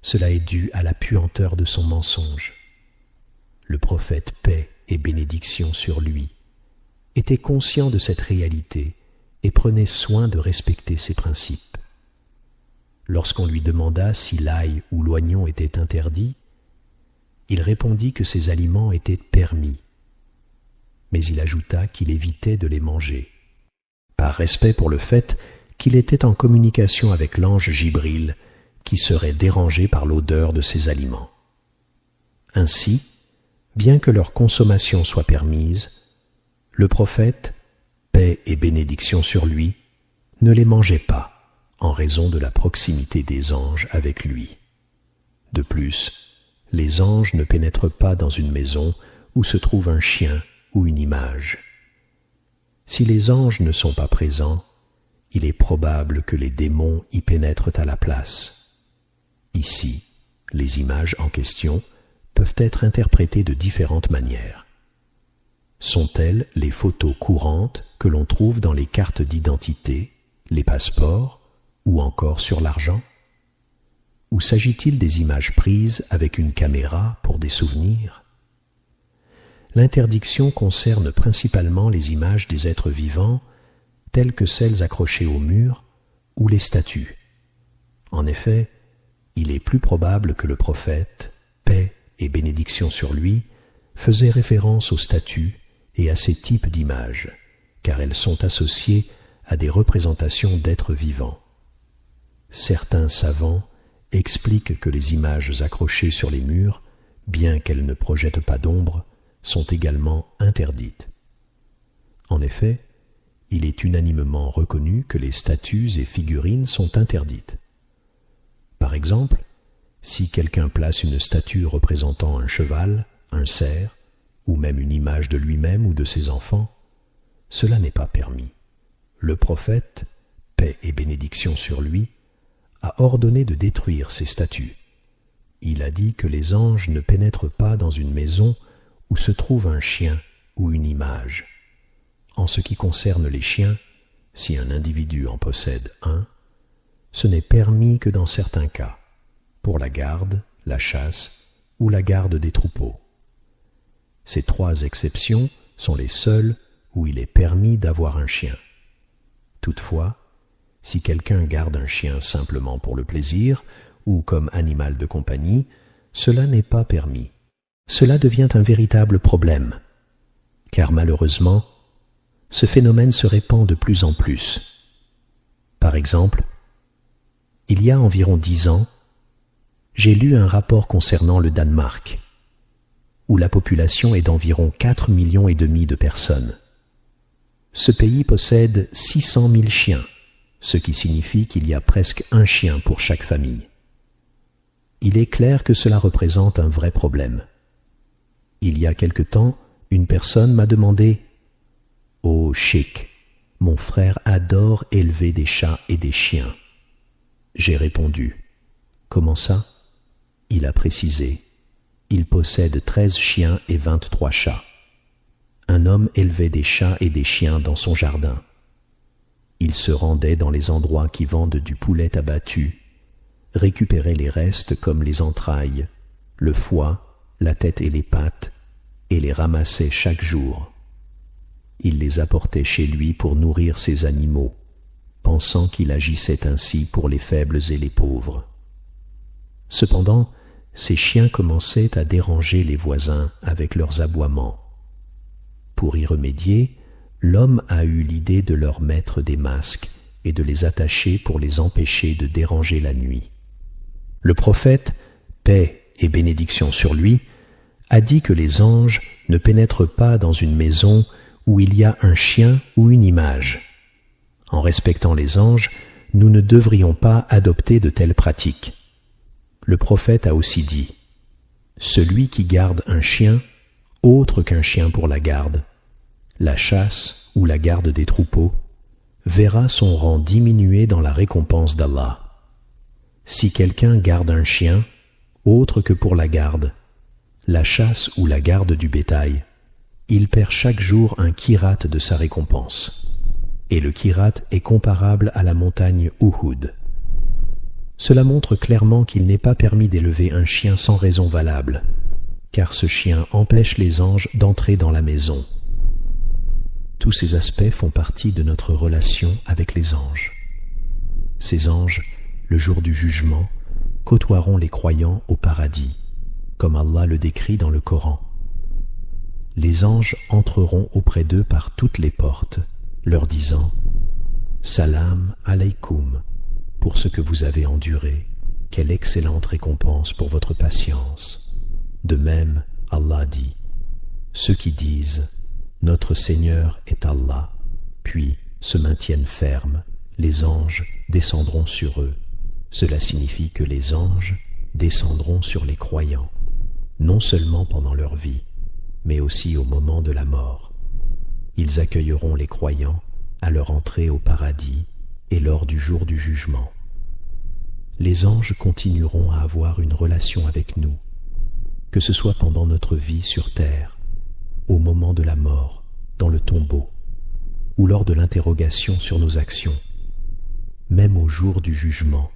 Cela est dû à la puanteur de son mensonge. Le prophète, paix et bénédiction sur lui, était conscient de cette réalité et prenait soin de respecter ses principes. Lorsqu'on lui demanda si l'ail ou l'oignon étaient interdits, il répondit que ces aliments étaient permis, mais il ajouta qu'il évitait de les manger, par respect pour le fait qu'il était en communication avec l'ange Jibril, qui serait dérangé par l'odeur de ces aliments. Ainsi, bien que leur consommation soit permise, le prophète, paix et bénédiction sur lui, ne les mangeait pas en raison de la proximité des anges avec lui. De plus, les anges ne pénètrent pas dans une maison où se trouve un chien ou une image. Si les anges ne sont pas présents, il est probable que les démons y pénètrent à la place. Ici, les images en question peuvent être interprétées de différentes manières. Sont-elles les photos courantes que l'on trouve dans les cartes d'identité, les passeports ou encore sur l'argent? Ou s'agit-il des images prises avec une caméra pour des souvenirs? L'interdiction concerne principalement les images des êtres vivants, telles que celles accrochées au mur ou les statues. En effet, il est plus probable que le prophète, paix et bénédiction sur lui, faisait référence aux statues et à ces types d'images, car elles sont associées à des représentations d'êtres vivants. Certains savants expliquent que les images accrochées sur les murs, bien qu'elles ne projettent pas d'ombre, sont également interdites. En effet, il est unanimement reconnu que les statues et figurines sont interdites. Par exemple, si quelqu'un place une statue représentant un cheval, un cerf, ou même une image de lui-même ou de ses enfants, cela n'est pas permis. Le prophète, paix et bénédiction sur lui, a ordonné de détruire ces statues. Il a dit que les anges ne pénètrent pas dans une maison où se trouve un chien ou une image. En ce qui concerne les chiens, si un individu en possède un, ce n'est permis que dans certains cas, pour la garde, la chasse ou la garde des troupeaux. Ces 3 exceptions sont les seules où il est permis d'avoir un chien. Toutefois, si quelqu'un garde un chien simplement pour le plaisir ou comme animal de compagnie, cela n'est pas permis. Cela devient un véritable problème, car malheureusement, ce phénomène se répand de plus en plus. Par exemple, il y a environ 10 ans, j'ai lu un rapport concernant le Danemark, où la population est d'environ 4,5 millions de personnes. Ce pays possède 600 000 chiens, ce qui signifie qu'il y a presque un chien pour chaque famille. Il est clair que cela représente un vrai problème. Il y a quelque temps, une personne m'a demandé « Oh, cheikh, mon frère adore élever des chats et des chiens. » J'ai répondu « Comment ça ?» Il a précisé « Il possède 13 chiens et 23 chats. » Un homme élevait des chats et des chiens dans son jardin. Il se rendait dans les endroits qui vendent du poulet abattu, récupérait les restes comme les entrailles, le foie, la tête et les pattes, et les ramassait chaque jour. Il les apportait chez lui pour nourrir ses animaux, pensant qu'il agissait ainsi pour les faibles et les pauvres. Cependant, ces chiens commençaient à déranger les voisins avec leurs aboiements. Pour y remédier, l'homme a eu l'idée de leur mettre des masques et de les attacher pour les empêcher de déranger la nuit. Le prophète, paix et bénédiction sur lui, a dit que les anges ne pénètrent pas dans une maison où il y a un chien ou une image. En respectant les anges, nous ne devrions pas adopter de telles pratiques. Le prophète a aussi dit « Celui qui garde un chien, autre qu'un chien pour la garde, la chasse ou la garde des troupeaux, verra son rang diminuer dans la récompense d'Allah. Si quelqu'un garde un chien, autre que pour la garde, la chasse ou la garde du bétail, il perd chaque jour un kirat de sa récompense. Et le kirat est comparable à la montagne Uhud. Cela montre clairement qu'il n'est pas permis d'élever un chien sans raison valable, car ce chien empêche les anges d'entrer dans la maison. Tous ces aspects font partie de notre relation avec les anges. Ces anges, le jour du jugement, côtoieront les croyants au paradis, comme Allah le décrit dans le Coran. Les anges entreront auprès d'eux par toutes les portes, leur disant « Salam alaykoum » pour ce que vous avez enduré, quelle excellente récompense pour votre patience. De même, Allah dit « Ceux qui disent « Notre Seigneur est Allah », puis se maintiennent fermes, les anges descendront sur eux. Cela signifie que les anges descendront sur les croyants, non seulement pendant leur vie, mais aussi au moment de la mort. Ils accueilleront les croyants à leur entrée au paradis et lors du jour du jugement. Les anges continueront à avoir une relation avec nous, que ce soit pendant notre vie sur terre, au moment de la mort, dans le tombeau, ou lors de l'interrogation sur nos actions. Même au jour du jugement,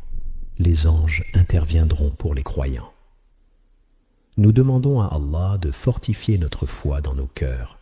les anges interviendront pour les croyants. Nous demandons à Allah de fortifier notre foi dans nos cœurs